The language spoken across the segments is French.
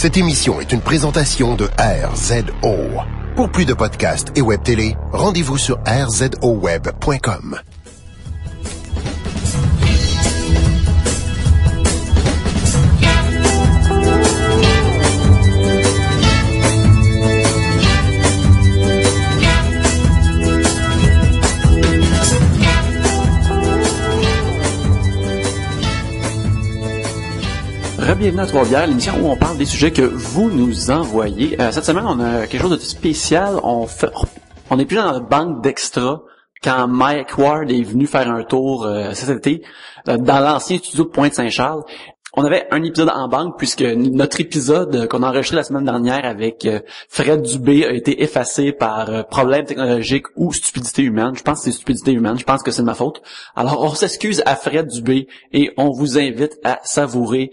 Cette émission est une présentation de RZO. Pour plus de podcasts et web télé, rendez-vous sur rzoweb.com. Bienvenue à Trois-Bières, l'émission où on parle des sujets que vous nous envoyez. Cette semaine, on a quelque chose de spécial. On est plus dans notre banque d'extra quand Mike Ward est venu faire un tour cet été dans l'ancien studio de Pointe-Saint-Charles. On avait un épisode en banque puisque notre épisode qu'on a enregistré la semaine dernière avec Fred Dubé a été effacé par problème technologique ou stupidité humaine. Je pense que c'est stupidité humaine. Je pense que c'est de ma faute. Alors, on s'excuse à Fred Dubé et on vous invite à savourer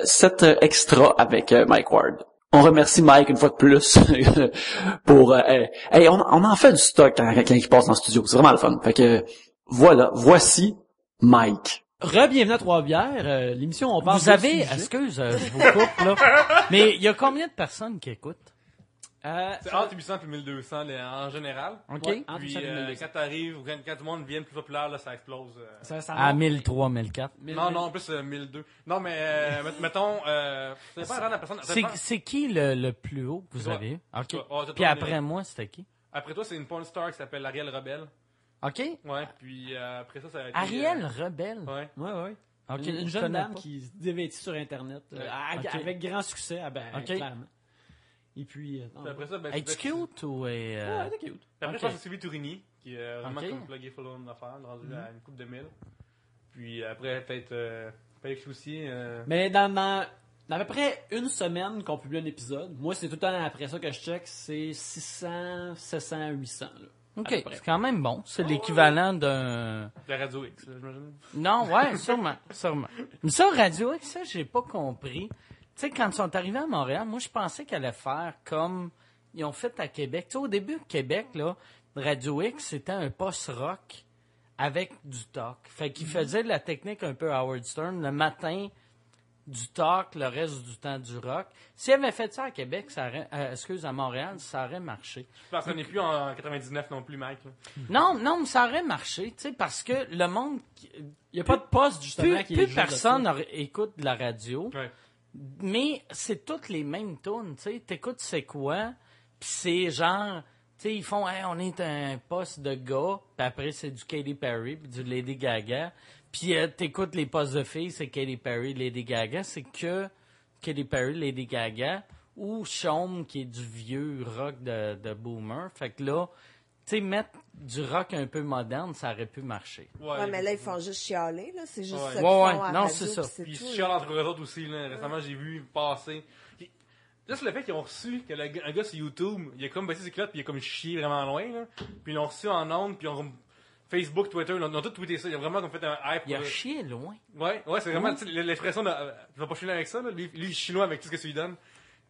cet extra avec Mike Ward. On remercie Mike une fois de plus pour... on en fait du stock quand il passe dans le studio. C'est vraiment le fun. Fait que voilà, voici Mike. Re-bienvenue à Trois-Bières, l'émission on parle Vous avez, excuse, je vous coupe là, mais il y a combien de personnes qui écoutent? C'est entre 800 et 1200 en général. OK. Ouais, Puis quand t'arrives, quand tout le monde devient plus populaire, là, ça explose. À 1003, 1004. Non, en plus 1002. Non, mais mettons, ça dépend de la personne. C'est qui le plus haut que vous Toi. avez eu? OK. Toi. Oh, Puis après moi, c'était qui? Après toi, c'est une porn star qui s'appelle Ariel Rebelle. OK. Ouais, puis après ça a été... Ariel Rebelle? Ouais. Ouais. OK. Une je jeune connais dame pas. qui se dévêtit sur Internet OK. avec grand succès, OK. clairement. Et puis... Puis après ça, ben, Es-tu cute ou est... Ouais, t'es cute. Puis après, OK. je pense que c'est Sylvie Tourini, qui est vraiment OK. comme plugué full on d'affaires, rendu à une coupe de mille. Puis après, peut-être Félix aussi. Mais dans à peu près une semaine qu'on publie un épisode, moi c'est tout le temps après ça que je check, c'est 600, 700, 800. Là, OK, à peu près. c'est quand même bon. C'est l'équivalent d'un... La Radio X, là, j'imagine. Non, ouais, sûrement. Mais ça, Radio X, ça, j'ai pas compris. Tu sais, quand ils sont arrivés à Montréal, moi, je pensais qu'elle allait faire comme ils ont fait à Québec. Tu sais, au début, Québec, là, Radio X, c'était un post-rock avec du talk. Fait qu'ils faisaient de la technique un peu Howard Stern. Le matin, du talk, le reste du temps, du rock. S'ils avaient fait ça à Québec, ça aurait, à Montréal, ça aurait marché. Je pense qu'on n'est plus en 99 non plus, Mike. Là. Non, mais ça aurait marché, tu sais, parce que le monde... Il n'y a pas de poste justement qui est Plus juste personne de ça. écoute de la radio. Ouais. Mais c'est toutes les mêmes tunes, tu sais. T'écoutes c'est quoi, puis c'est genre, tu sais, ils font, hey, on est un poste de gars, puis après c'est du Katy Perry, puis du Lady Gaga. Puis t'écoutes les postes de filles, c'est Katy Perry, Lady Gaga. C'est que Katy Perry, Lady Gaga, ou Chaume, qui est du vieux rock de boomer. Fait que là, tu sais, mettre du rock un peu moderne, ça aurait pu marcher. Ouais, mais là, ils font juste chialer, là. C'est juste Ouais. ça qu'ils Ouais, font ouais. à Non, radio, c'est ça. puis Puis ils tout, se là. chialent entre eux autres aussi. Là. Récemment, j'ai vu passer. Puis, juste le fait qu'ils ont reçu que un gars sur YouTube, il a comme baissé ses culottes, puis il a comme chié vraiment loin. Là. Puis ils l'ont reçu en ondes, puis ils ont Facebook, Twitter, ils ont tout tweeté ça. Ils ont vraiment comme fait un hype. Il a chié loin. Ouais, c'est vraiment tu sais, l'expression de. Tu vas pas chier avec ça, là. Lui, il est chinois avec tout ce que tu lui donnes.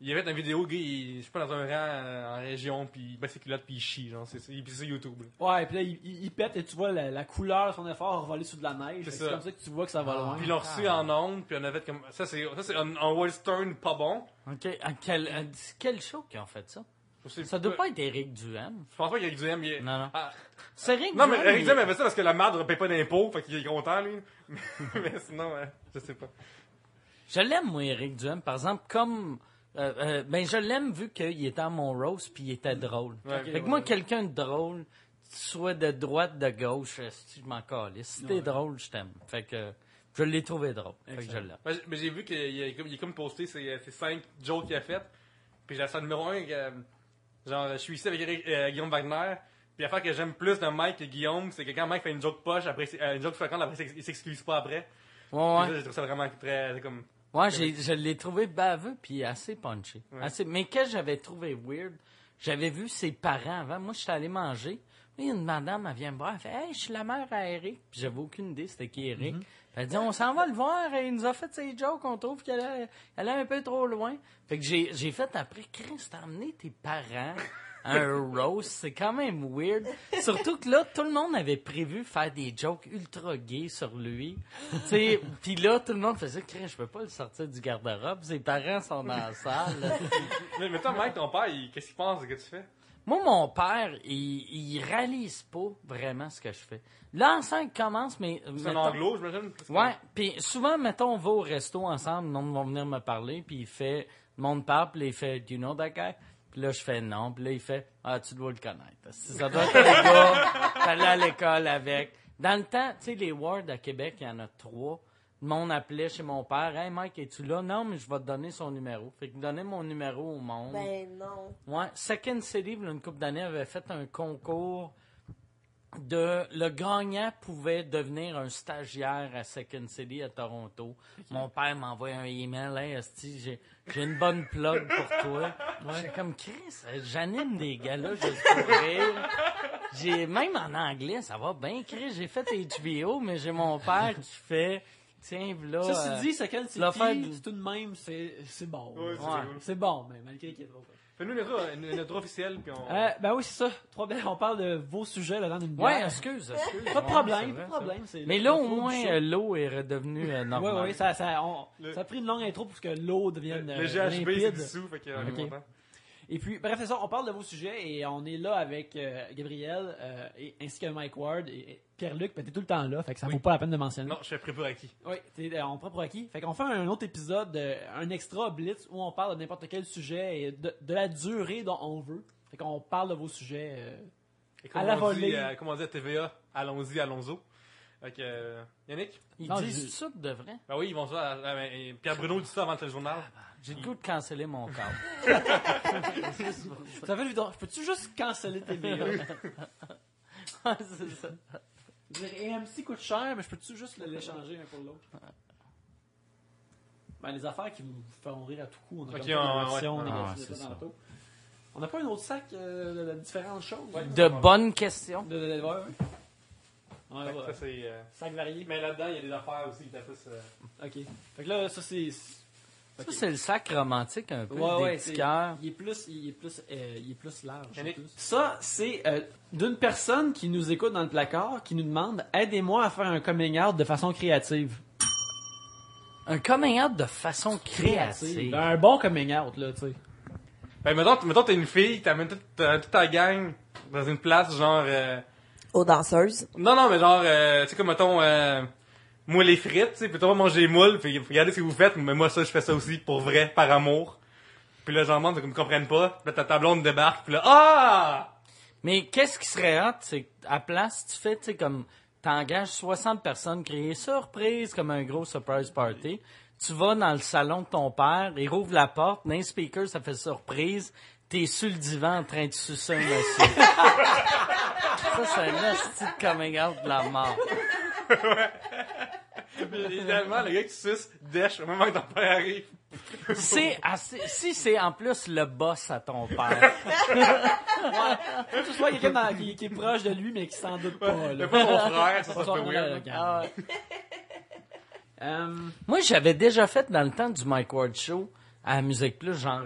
Il a fait une vidéo, le gars, je sais pas, dans un rang en région, puis il baisse ses culottes, puis il chie, genre. Puis c'est sur YouTube. Là. Ouais, puis là, il pète et tu vois la couleur de son effort voler sous de la neige. C'est C'est ça. comme ça que tu vois que ça va loin. Puis ils l'ont reçu en ondes, puis on a fait comme. Ça, c'est un western pas bon. OK. Quel show qu'ils ont fait ça? C'est Ça doit pas être Éric Duhem. Je pense pas qu'Éric Duhem, il est. Non. Ah. C'est Éric Non, mais Duhem, Eric il- Duhem avait ça parce que la marde ne paye pas d'impôts, fait qu'il est content, lui. Mais sinon, je sais pas. Je l'aime, moi, Éric Duhem. Par exemple, comme... ben, je l'aime vu qu'il était à mon roast puis il était drôle. Ouais. Fait que moi, quelqu'un de drôle, soit de droite, de gauche, je m'en calisse. Si t'es drôle, je t'aime. Fait que je l'ai trouvé drôle. Fait que je l'aime. Mais j'ai vu qu'il est comme posté ses 5 jokes qu'il a fait. Puis j'ai la numéro 1, genre, je suis ici avec Guillaume Wagner. Puis l'affaire que j'aime plus de Mike que Guillaume, c'est que quand Mike fait une joke poche, après, une joke fréquente, après, il s'excuse pas après. Ouais. Puis ça, j'ai trouvé ça vraiment très, comme. Ouais, je l'ai trouvé baveux puis assez punché. Ouais. Mais que j'avais trouvé weird, j'avais vu ses parents avant. Moi, j'étais allé manger. Puis une madame, elle vient me voir, elle fait « Hey, je suis la mère à Eric. » Puis j'avais aucune idée c'était qui Eric. Elle dit « On s'en va le voir. Il nous a fait ses jokes. On trouve qu'elle allait un peu trop loin. » Fait que j'ai fait après « Chris, t'as emmené tes parents un roast, c'est quand même weird. Surtout que là, tout le monde avait prévu faire des jokes ultra gays sur lui. Puis là, tout le monde faisait « Je peux pas le sortir du garde-robe, ses parents sont dans la salle. » Mais toi, Mike, ton père, qu'est-ce qu'il pense de ce que tu fais? Moi, mon père, il réalise pas vraiment ce que je fais. L'enceinte commence, mais... C'est un anglo, j'imagine? Ouais, puis souvent, mettons, on va au resto ensemble, le monde va venir me parler, puis le monde parle, puis il fait « Do you know that guy? » Puis là, je fais « Non », puis là, il fait « Ah, tu dois le connaître. » Ça doit être un gars, t'allais à l'école avec. Dans le temps, tu sais, les wards à Québec, il y en a 3. Le monde appelait chez mon père « Hey, Mike, es-tu là? » « Non, mais je vais te donner son numéro. » Fait qu'il donnait mon numéro au monde. Ben non. Ouais, Second City, il y a une couple d'années, avait fait un concours le gagnant pouvait devenir un stagiaire à Second City à Toronto. Mon père m'envoie un email, hey, esti, j'ai une bonne plug pour toi. J'étais comme Chris, j'anime des galas juste pour rire. Même en anglais, ça va bien, Chris. J'ai fait HBO, mais j'ai mon père qui fait, tiens, là. Ça, dit, Second City, c'est tout de même, c'est bon. Ouais, c'est bon, mais malgré qu'il y ait trop. Fais-nous une intro officielle, puis on... Ben oui, c'est ça. On parle de vos sujets là, dans une bière. Ouais, excuse. Pas de problème, pas de problème. Mais là, au moins, l'eau est redevenue normale. Oui, ça a pris une longue intro pour que l'eau devienne Le GHB, c'est limpide. dissous, fait qu'on est content. Et puis, bref, c'est ça, on parle de vos sujets et on est là avec Gabriel ainsi que Mike Ward et Pierre-Luc, ben t'es tout le temps là, fait que ça vaut pas la peine de mentionner. Non, je fais prêt pour acquis. Oui, on prend pour acquis. Fait qu'on fait un autre épisode, un extra blitz où on parle de n'importe quel sujet et de la durée dont on veut. Fait qu'on parle de vos sujets Et à la volée. Comme on dit à TVA, allons-y, allons-y. Fait que, Yannick? Ils Non, disent ça de vrai? Ben oui, ils vont ça. Pierre Bruno dit ça avant le journal. J'ai le goût de canceller mon câble. Ça fait évident. Peux-tu juste canceller tes vidéos? C'est ça. AMC coûte cher, mais je peux-tu juste l'échanger un pour l'autre? Ben, les affaires qui vous feront rire à tout coup. On a Ok, comme pas de ouais. version Ah, négative c'est ça. tantôt. On n'a pas un autre sac de différentes choses? De bonnes questions. Ouais. Ouais, Fait que ouais. ça, c'est... Sac varié. Mais là-dedans, il y a des affaires aussi qui étaient plus... Ok. Fait que là, ça c'est... Ça, c'est le sac romantique un peu, Ouais, des petits cœurs. il est plus large. Yannick? Plus. Ça, c'est d'une personne qui nous écoute dans le placard, qui nous demande « Aidez-moi à faire un coming out de façon créative. » Un coming out de façon créative. Un bon coming out, là, tu sais. Ben, mettons, t'es une fille, t'amènes toute ta gang dans une place, genre... Aux danseuses. Non, mais genre, tu sais, comme, mettons, moule les frites, tu sais, puis toi, manger les moules, puis regardez ce que vous faites, mais moi, ça, je fais ça aussi, pour vrai, par amour. Puis là, j'en demande, ils me comprennent pas, puis là, ta blonde débarque, puis là, ah! Mais qu'est-ce qui serait hot, c'est qu'à place, tu fais, tu sais, comme, t'engages 60 personnes, créer surprise, comme un gros surprise party. Tu vas dans le salon de ton père, il rouvre la porte, dans les speakers, ça fait surprise, t'es sur le divan en train de sucer un monsieur. Ça, c'est un esti de coming out de la mort. Idéalement, le gars qui suce, dèche au moment que ton père arrive. Si c'est en plus le boss à ton père. Faut que ce soit quelqu'un qui est proche de lui, mais qui s'en doute pas, là. Mais pas mon frère, ça Pas fait son weird. frère, Ah ouais. Moi, Moi, j'avais déjà fait dans le temps du Mike Ward Show à Musique Plus, genre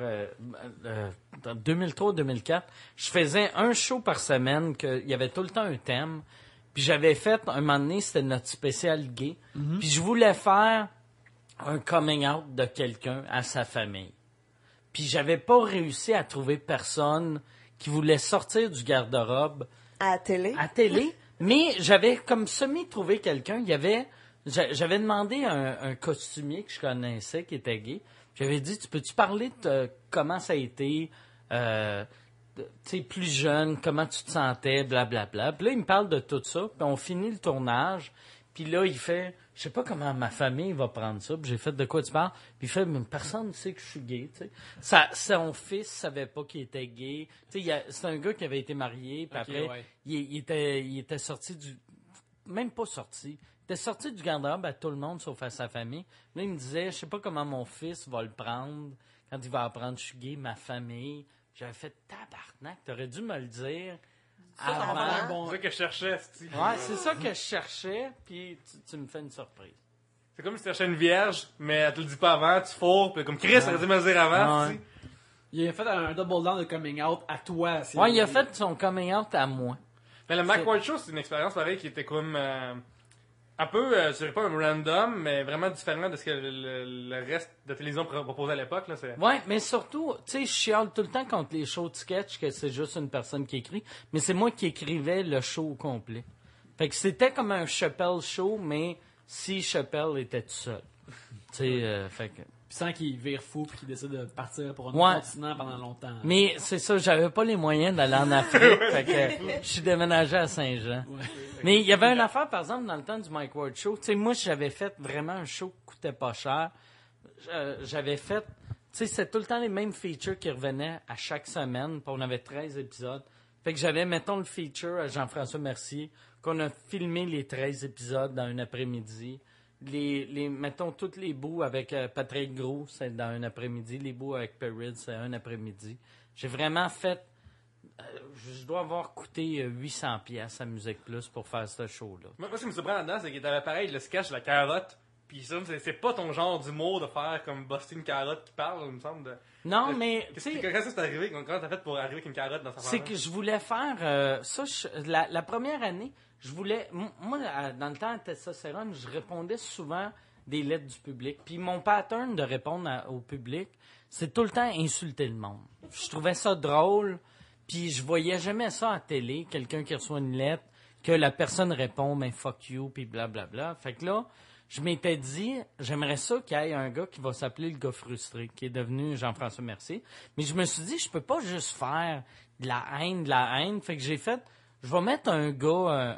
2003-2004. Je faisais un show par semaine, il y avait tout le temps un thème. Puis j'avais fait, un moment donné, c'était notre spécial gay. Puis je voulais faire un coming out de quelqu'un à sa famille. Puis j'avais pas réussi à trouver personne qui voulait sortir du garde-robe À la télé. à télé, mais j'avais comme semi-trouvé quelqu'un. J'avais demandé à un costumier que je connaissais qui était gay. J'avais dit, peux-tu parler de comment ça a été, tu sais, plus jeune, comment tu te sentais, blablabla. Puis là, il me parle de tout ça, puis on finit le tournage, puis là, il fait, je sais pas comment ma famille va prendre ça, puis j'ai fait de quoi tu parles, puis il fait, mais personne ne sait que je suis gay, tu sais. Son fils savait pas qu'il était gay, tu sais, c'est un gars qui avait été marié, puis après, ouais. il était sorti même pas sorti. Il était sorti du garde-robe à tout le monde, sauf à sa famille. Là, il me disait, je sais pas comment mon fils va le prendre quand il va apprendre que je suis gay, ma famille. J'avais fait tabarnak, t'aurais dû me le dire avant. C'est ça que je cherchais, c'ti. Ouais, c'est ça que je cherchais, puis tu me fais une surprise. C'est comme si tu cherchais une vierge, mais elle te le dit pas avant, tu fourres, puis comme Chris, elle aurait dû me le dire avant, Ouais. c'ti. Il a fait un double down de coming out à toi. Ouais, il a fait son coming out à moi. Mais le Mike Ward Show, c'est une expérience pareille qui était comme un peu, je dirais pas un random, mais vraiment différent de ce que le reste de télévision proposait à l'époque. Là, c'est... Ouais, mais surtout, tu sais, je chiale tout le temps contre les shows de sketch que c'est juste une personne qui écrit, mais c'est moi qui écrivais le show au complet. Fait que c'était comme un Chappelle show, mais si Chappelle était tout seul. Tu sais, fait que... Puis sans qu'il vire fou puis qu'il décide de partir pour un Ouais. autre continent pendant longtemps. Mais c'est ça, j'avais pas les moyens d'aller en Afrique, fait que je suis déménagé à Saint-Jean. Mais il y avait une affaire, par exemple, dans le temps du Mike Ward Show. Tu sais, moi, j'avais fait vraiment un show qui coûtait pas cher. J'avais fait... Tu sais, c'est tout le temps les mêmes features qui revenaient à chaque semaine. Puis on avait 13 épisodes. Fait que j'avais, mettons, le feature à Jean-François Mercier, qu'on a filmé les 13 épisodes dans un après-midi. Mettons, tous les bouts avec Patrick Gros, c'est dans un après-midi. Les bouts avec Perrid, c'est un après-midi. J'ai vraiment fait... je dois avoir coûté 800$ à Musique Plus pour faire ce show-là. Moi, ce qui me surprend là-dedans, c'est qu'il t'avait pareil le sketch de la carotte. Puis ça, c'est pas ton genre d'humour de faire comme buster une carotte qui parle, il me semble. Non, mais... Quand ça s'est arrivé, comment t'as fait pour arriver avec une carotte dans sa C'est que je voulais faire... la première année, je voulais... Moi, dans le temps à Testostérone, je répondais souvent des lettres du public. Puis mon pattern de répondre au public, c'est tout le temps insulter le monde. Je trouvais ça drôle, puis je voyais jamais ça à télé, quelqu'un qui reçoit une lettre, que la personne répond « ben fuck you », puis blablabla. Fait que là, je m'étais dit, j'aimerais ça qu'il y ait un gars qui va s'appeler le gars frustré, qui est devenu Jean-François Mercier. Mais je me suis dit, je peux pas juste faire de la haine. Fait que j'ai fait, je vais mettre un gars,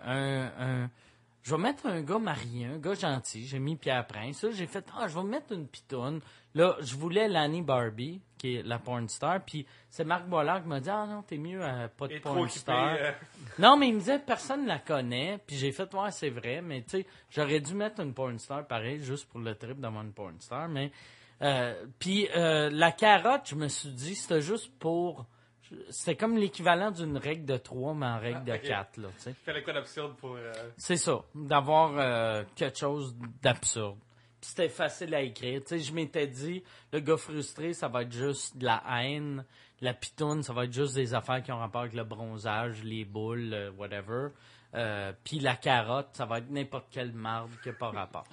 je vais mettre un gars marié, un gars gentil. J'ai mis Pierre Prince. Là, j'ai fait, je vais mettre une pitoune. Là, je voulais Lanny Barbie, qui est la porn star. Puis c'est Marc Bollard qui m'a dit, non, t'es mieux pas de porn star. Non, mais il me disait, personne la connaît. Puis j'ai fait, ouais, c'est vrai. Mais tu sais, j'aurais dû mettre une porn star pareil, juste pour le trip d'avoir une porn star. Mais, puis la carotte, je me suis dit, c'était juste pour... C'était comme l'équivalent d'une règle de 3, mais en règle de 4, là, tu sais. Fallait quoi d'absurde pour... C'est ça, d'avoir quelque chose d'absurde. Puis c'était facile à écrire. Tu sais, je m'étais dit, le gars frustré, ça va être juste de la haine. La pitoune, ça va être juste des affaires qui ont rapport avec le bronzage, les boules, whatever. Puis la carotte, ça va être n'importe quelle marde qui n'a pas rapport.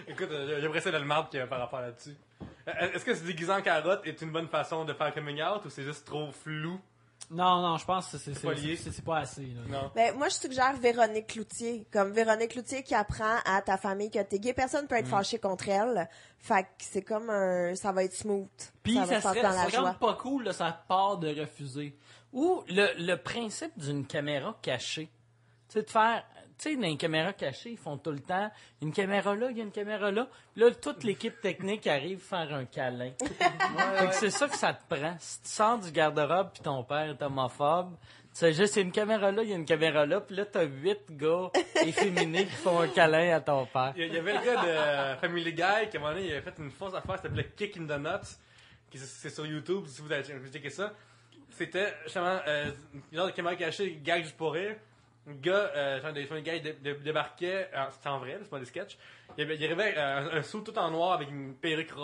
Écoute, j'aimerais ça le marde qui a par rapport là-dessus. Est-ce que se déguiser en carotte est une bonne façon de faire coming out ou c'est juste trop flou? Non, je pense que lié. c'est pas assez. Là. Non. Ben, moi, je suggère Véronique Cloutier. Comme Véronique Cloutier qui apprend à ta famille que t'es gay. Personne peut être fâché contre elle. Fait que c'est comme ça va être smooth. Puis ça ça va serait faire dans la c'est comme joie. pas cool de sa part de refuser. Ou le principe d'une caméra cachée. Tu sais, de faire... Tu sais, dans les caméras cachées, ils font tout le temps une caméra là, il y a une caméra là. Là, toute l'équipe technique arrive faire un câlin. Fait que c'est ça que ça te prend. Si tu sors du garde-robe puis ton père est homophobe, c'est juste, il y a une caméra là, il y a une caméra là, puis là, t'as 8 gars efféminés qui font un câlin à ton père. Il y avait le gars de Family Guy qui, à un moment donné, il avait fait une fausse affaire, ça s'appelait Kick in the Nuts. C'est sur YouTube, si vous avez checké ça. C'était, justement, une genre de caméra cachée, gag juste pour rire. Un gars, genre des gars, il débarquait, c'était en vrai, c'est pas des sketchs. Il arrivait un sou tout en noir avec une perruque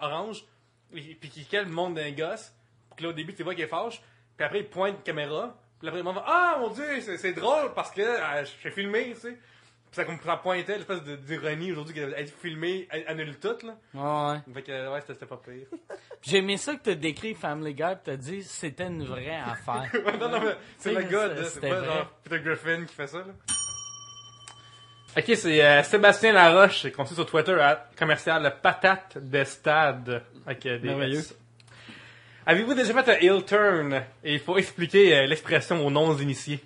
orange, puis qui cale le monde d'un gosse. Puis là, au début, tu vois qu'il est fâche. Puis après, il pointe une caméra. Puis après, il va ah mon dieu, c'est drôle parce que je fais filmer, tu sais. Puis ça pointait l'espèce d'ironie aujourd'hui qu'être filmé annule tout, là. Ouais. Fait que, ouais, c'était pas pire. J'ai aimé ça que t'as décrit Family Guy pis t'as dit c'était une vraie affaire. non, mais c'est le gars, là. C'est c'était pas vrai. genre Peter Griffin qui fait ça, là. Ok, c'est Sébastien Laroche, qu'on suit sur Twitter à commercial patate de stade. Avec des Merveilleux. S. Avez-vous déjà fait un heel turn? Et il faut expliquer l'expression aux non-initiés.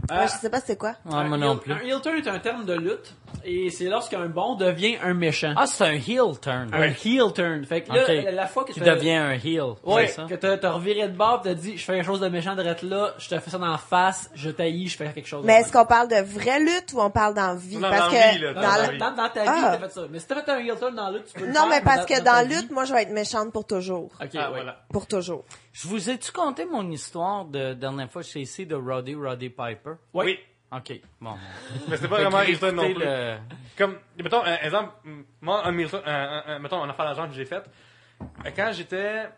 Ouais, je sais pas c'est quoi. Ouais, moi non plus. Un heel turn est un terme de lutte et c'est lorsqu'un bon devient un méchant. Ah, c'est un heel turn. Un heel turn. Fait que là, Ok. la fois que Tu tu fais- deviens un heel. Ouais, c'est ça? que t'as reviré de bord pis t'as dit je fais quelque chose de méchant de là, je te fais ça dans la face, je taillis, je fais quelque chose. Mais est-ce qu'on parle de vraie lutte ou on parle dans vie? Non, Parce dans que vie, là, dans dans la- la vie. dans ta vie, Ah. t'as fait ça. Mais si t'as fait un heel turn dans la lutte, tu peux le Non, faire, mais parce que ta dans vie- lutte, moi, je vais être méchante pour toujours. Ok, Ah, ouais. voilà. Pour toujours. Je vous ai-tu conté mon histoire de dernière fois chez ici de Roddy Piper? Oui. Ok, bon. Mais c'était pas vraiment un heel turn non Écoutez plus. le- Comme, mettons, un exemple, moi, mettons, un affaire d'argent que j'ai fait. Quand j'étais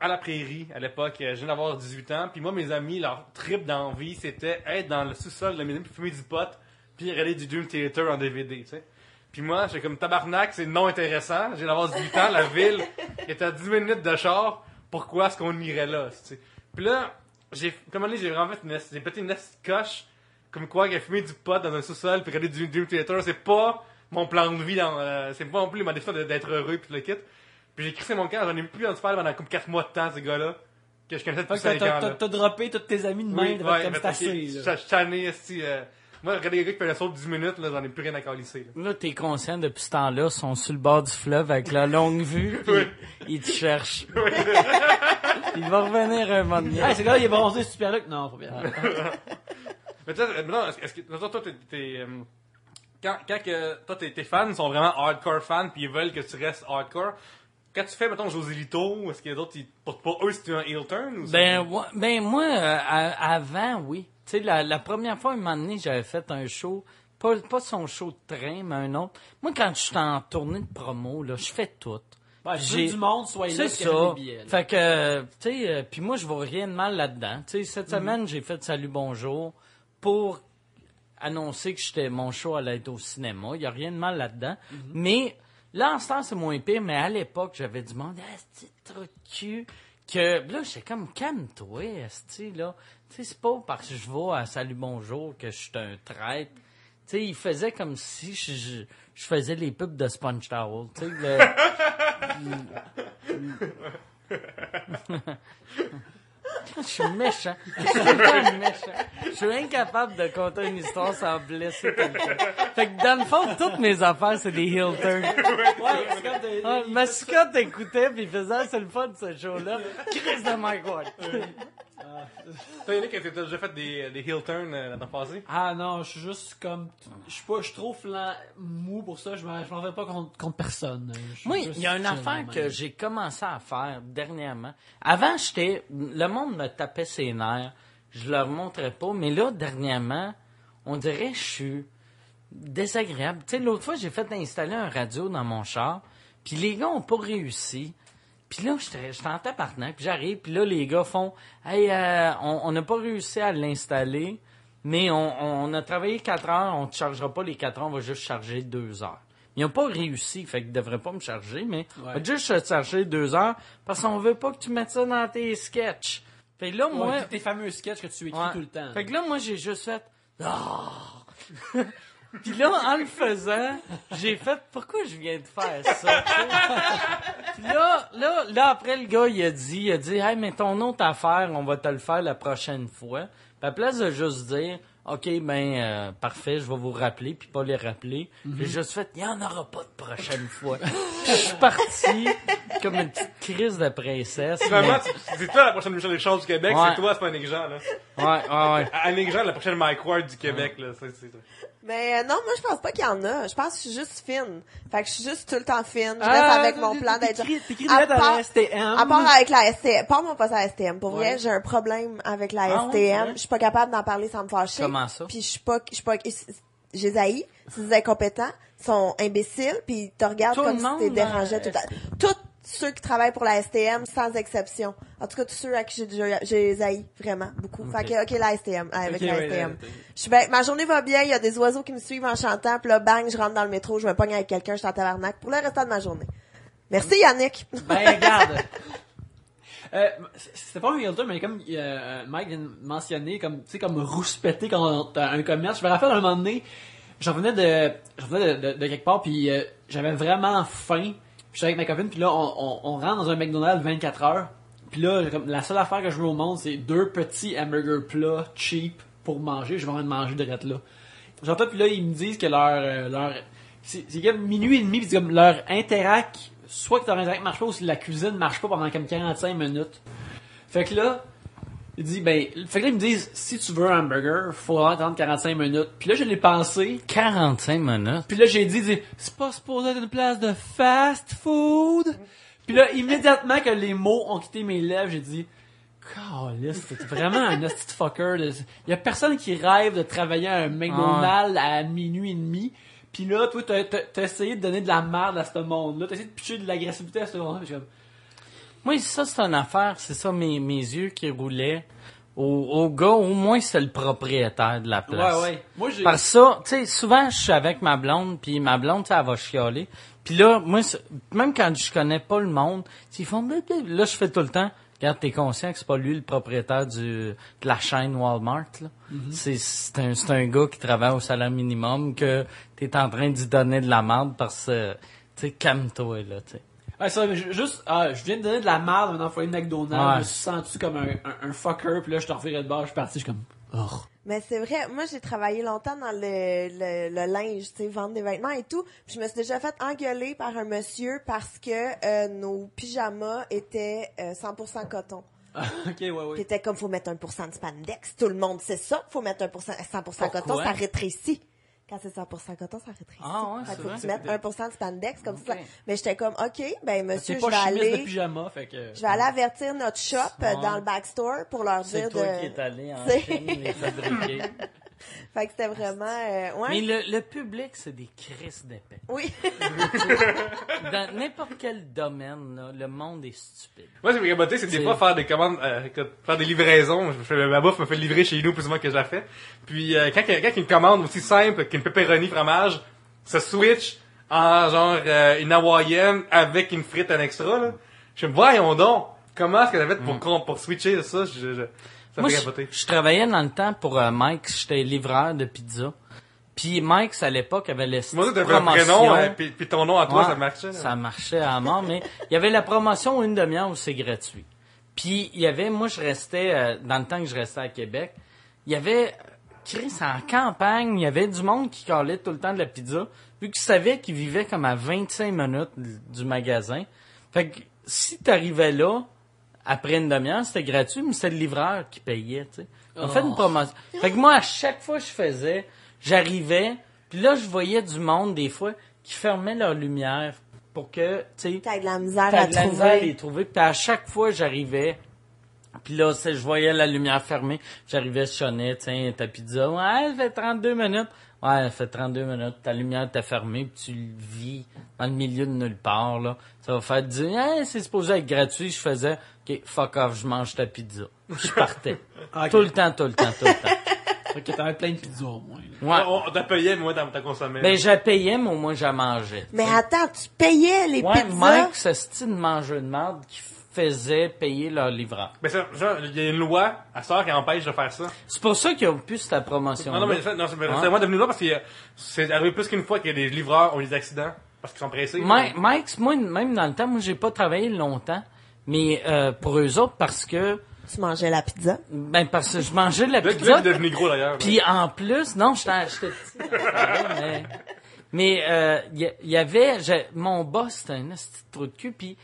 à la prairie, à l'époque. Je viens d'avoir 18 ans. Puis moi, mes amis, leur trip d'envie, c'était être dans le sous-sol de la maison, puis fumer du pot, puis regarder du Doom Theater en DVD, tu sais. Puis moi, j'étais comme tabarnak, c'est non intéressant. Je viens d'avoir 18 ans, la ville est à 10 minutes de char. Pourquoi est-ce qu'on irait là, tu sais? Puis là, j'ai vraiment fait j'ai pété une coche, comme quoi qu'il a fumé du pot dans un sous-sol, puis regarder du Doom Theater, c'est pas mon plan de vie, c'est pas non plus ma décision d'être heureux, puis le kit. Puis j'ai crissé mon camp, j'en ai plus entendu parler pendant comme 4 mois de temps, ces gars-là, que je connaissais depuis 5 ans. T'as droppé tous tes amis de même, comme c'est assez, là. Je suis tanné, moi, regarder les gars qui fait le saut de 10 minutes, là, j'en ai plus rien à calisser. Là, t'es conscient depuis ce temps-là, sont sur le bord du fleuve avec la longue vue, pis ils te cherchent. Il va revenir un moment donné. Hey, ce gars-là, il est bronzé super look. Non, faut bien. Mais tu sais, non, est-ce que, toi, quand toi, tes fans sont vraiment hardcore fans pis ils veulent que tu restes hardcore, quand tu fais, mettons, Joselito, est-ce que les autres, ils portent pas eux, c'est un heel turn ou moi, avant, oui. Tu sais, la première fois, un moment donné, j'avais fait un show, pas son show de train, mais un autre. Moi, quand je suis en tournée de promo, là, je fais tout. Ouais, j'ai du monde, soit là, c'est qui achète ça. des billets. Là. Fait que, tu sais, puis moi, je vois rien de mal là-dedans. Tu sais, cette semaine, j'ai fait Salut Bonjour pour annoncer que mon show allait être au cinéma. Il y a rien de mal là-dedans. Mais là, en ce temps, c'est moins pire. Mais à l'époque, j'avais du monde, c'est trop de cul. Que là, j'étais comme, calme-toi, esti, là. Tu sais, c'est pas parce que je vais à Salut Bonjour que je suis un traître. Tu sais, il faisait comme si je faisais les pubs de Sponge Towel. Tu sais, je suis méchant. Je suis vraiment méchant. Je suis incapable de conter une histoire sans blesser quelqu'un. Fait que dans le fond, toutes mes affaires, c'est des heel turns. Ouais, c'est comme des... Mascotte écoutait pis il faisait c'est le fun de ce show-là. Chris de Mike Ward. Toi, Yannick, est-ce que t'as déjà fait des heel turns dans ton passé? Ah non, je suis juste comme... Je suis trop mou pour ça, je m'en fais pas contre personne. Moi, il y a une affaire que j'ai commencé à faire dernièrement. Avant, le monde me tapait ses nerfs. Je leur montrais pas. Mais là, dernièrement, on dirait que je suis désagréable. Tu sais, l'autre fois, j'ai fait installer un radio dans mon char. Puis les gars ont pas réussi. Puis là, j'étais en tabarnak, puis j'arrive, puis là, les gars font « Hey, on n'a pas réussi à l'installer, mais on a travaillé 4 heures, on te chargera pas les 4 heures, on va juste charger 2 heures. » Ils n'ont pas réussi, fait qu'ils devraient pas me charger, mais on va juste te charger 2 heures, parce qu'on veut pas que tu mettes ça dans tes sketchs. Fait que là, moi... tes fameux sketchs que tu écris tout le temps. Fait que là, moi, j'ai juste fait « Oh! » Puis là, en le faisant, j'ai fait « Pourquoi je viens de faire ça? » Puis là, après, le gars, il a dit « Hey, mais ton autre affaire, on va te le faire la prochaine fois. » Puis à la place de juste dire « OK, parfait, je vais vous rappeler, puis pas les rappeler. J'ai juste fait « Il n'y en aura pas de prochaine fois. » Puis je suis parti comme une petite crise de princesse. Finalement, c'est toi la prochaine Michel Richard du Québec, Ouais. c'est toi, c'est pas Annick Jean, là. Ouais. Annick Jean, la prochaine Mike Ward du Québec, là. Mais non, moi je pense pas qu'il y en a. Je pense que je suis juste fine. Fait que je suis juste tout le temps fine. Je reste avec mon plan d'être... T'écris des lettres à la STM. À part avec la STM. Pas mon poste à la STM. Pour vrai, j'ai un problème avec la STM. Je suis pas capable d'en parler sans me fâcher. Comment ça? Puis je suis pas, je les haïs. C'est des incompétents. Ils sont imbéciles. Puis ils te regardent Tout comme le si monde, t'es dérangeais tout le temps. Tous ceux qui travaillent pour la STM, sans exception. En tout cas, tous ceux à qui j'ai les haïs. Vraiment. Beaucoup. Fait que, OK, la STM. Avec la STM. Je suis ben, ma journée va bien. Il y a des oiseaux qui me suivent en chantant. Puis là, bang, je rentre dans le métro. Je me pogne avec quelqu'un. Je suis en tabarnak. Pour le restant de ma journée. Merci, Yannick. Ben, regarde. C'était pas un heel turn, mais comme Mike vient de mentionner, comme, tu sais, comme rouspéter quand t'as un commerce. Je me rappelle un moment donné, j'en venais de quelque part, puis j'avais vraiment faim. Puis j'étais avec ma copine, puis là, on rentre dans un McDonald's 24 heures. Puis là, comme, la seule affaire que je veux au monde, c'est 2 petits hamburgers plats, cheap, pour manger. Je vais envie de manger de là. J'entends, puis là, ils me disent que c'est comme minuit et demi, puis c'est comme leur interact, soit que leur interact marche pas, ou si la cuisine marche pas pendant comme 45 minutes. Fait que là, il dit, ils me disent, si tu veux un hamburger, faut attendre 45 minutes. Puis là, je l'ai pensé. 45 minutes? Puis là, j'ai dit, c'est pas supposé être une place de fast food. Puis là, immédiatement que les mots ont quitté mes lèvres, j'ai dit, calisse, t'es vraiment un hostie de fucker. Il y a personne qui rêve de travailler à un McDonald's à minuit et demi. Puis là, toi, t'as essayé de donner de la merde à ce monde-là. T'as essayé de pitcher de l'agressivité à ce monde-là. Moi, ça, c'est une affaire. C'est ça, mes yeux qui roulaient. Au gars, au moins, c'est le propriétaire de la place. Ouais. Moi, j'ai... Par ça, tu sais, souvent, je suis avec ma blonde, puis ma blonde, tu sais, elle va chialer. Puis là, moi, même quand je connais pas le monde, ils font... Là, je fais tout le temps... Regarde, t'es conscient que c'est pas lui le propriétaire de la chaîne Walmart, là. Mm-hmm. C'est un gars qui travaille au salaire minimum, que t'es en train d'y donner de la merde parce que, tu sais, calme-toi, là, tu sais. Ouais, ça, mais je viens de donner de la merde à un employé de McDonald's, Ouais. je me suis senti comme un fucker, puis là, je te revirais de bord, je suis parti, je suis comme, oh. Mais c'est vrai, moi j'ai travaillé longtemps dans le linge, tu sais, vendre des vêtements et tout. Puis je me suis déjà fait engueuler par un monsieur parce que nos pyjamas étaient 100% coton. Ok, Puis ouais. était comme faut mettre 1% de spandex. Tout le monde sait ça, faut mettre 100% coton, ça rétrécit. Quand c'est 100% coton, ça rétrécit. Ah ouais, Fait c'est que faut vrai? que tu mettes 1% de spandex comme Ok. ça. Mais j'étais comme OK, ben monsieur, C'est je pas vais chimiste de aller pyjama, fait que... je vais aller avertir notre shop Ouais. dans le backstore pour leur C'est dire toi de qui est allé en C'est- Chine les fabriquer. Fait que c'était vraiment ouais. Mais le public, c'est des crises d'épais. Oui. Dans n'importe quel domaine, là, le monde est stupide. Moi, ce que j'ai capoté, c'est des C'est- fois faire des commandes, faire des livraisons. Ma bouffe me fait livrer chez nous plus souvent que je la fais. Puis quand il y a une commande aussi simple qu'une pepperoni fromage, ça switch en genre une hawaïenne avec une frite en extra. Là. Je me dis, voyons donc, comment est-ce que t'as fait pour switcher ça? Ça me Moi, fait capoter. je travaillais dans le temps pour Mike, j'étais livreur de pizza. Puis Mike, à l'époque, avait les Moi, t'avais un prénom, puis ton nom à toi, Ouais, ça marchait. Là. Ça marchait à mort, mais il y avait la promotion une demi-heure où c'est gratuit. Puis il y avait, moi je restais, dans le temps que je restais à Québec, il y avait, Chris, en campagne, il y avait du monde qui calait tout le temps de la pizza, vu qu'ils savaient qu'ils vivaient comme à 25 minutes du magasin. Fait que si t'arrivais là, après une demi-heure, c'était gratuit, mais c'était le livreur qui payait, tu sais. On fait une promotion. Fait que moi, à chaque fois que je faisais, j'arrivais, puis là, je voyais du monde, des fois, qui fermait leur lumière pour que, tu sais, T'as de la misère t'as à de la misère à trouver. les trouver. Puis à chaque fois, j'arrivais, puis là, je voyais la lumière fermée, j'arrivais, je sonnais, tiens, ta pizza, ouais, elle fait 32 minutes. Ouais, elle fait 32 minutes, ta lumière t'a fermée, puis tu le vis dans le milieu de nulle part, là. Ça va faire dire, hey, c'est supposé être gratuit, je faisais, ok, fuck off, je mange ta pizza. Je partais. Ok. Tout le temps. Ok, t'avais plein de pizzas au moins. Là. Ouais. On t'a payé, moi, t'as consommé. Ben, je payais, mais au moins, je mangeais. Mais attends, tu payais les Ouais, pizzas? Mike, ce style de mangeur de merde qui faisait payer leur livreur. Mais ça, genre, il y a une loi à sort qui empêche de faire ça. C'est pour ça qu'ils ont plus cette promotion. Non, mais c'est vraiment devenu là parce que c'est arrivé plus qu'une fois que des livreurs ont eu des accidents parce qu'ils sont pressés. Mike, moi, même dans le temps, moi, j'ai pas travaillé longtemps, mais pour eux autres, parce que Tu mangeais la pizza? parce que je mangeais de la Là, il pizza. est devenu gros d'ailleurs. Puis en plus, non, j'étais petit dans ce temps-là, mais il y avait, mon boss, c'était un petit trou de cul, puis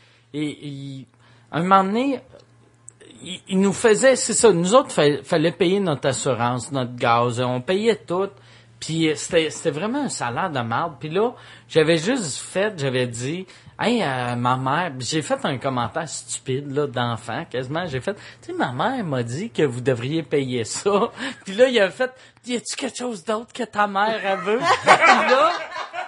un moment donné, il nous faisait, c'est ça, nous autres, fallait payer notre assurance, notre gaz, on payait tout, puis c'était vraiment un salaire de merde. Puis là, j'avais dit, hey, ma mère, j'ai fait un commentaire stupide, là, d'enfant, quasiment, j'ai fait, tu sais, ma mère m'a dit que vous devriez payer ça. Puis là, il a fait, y a-tu quelque chose d'autre que ta mère, elle veut? Puis là,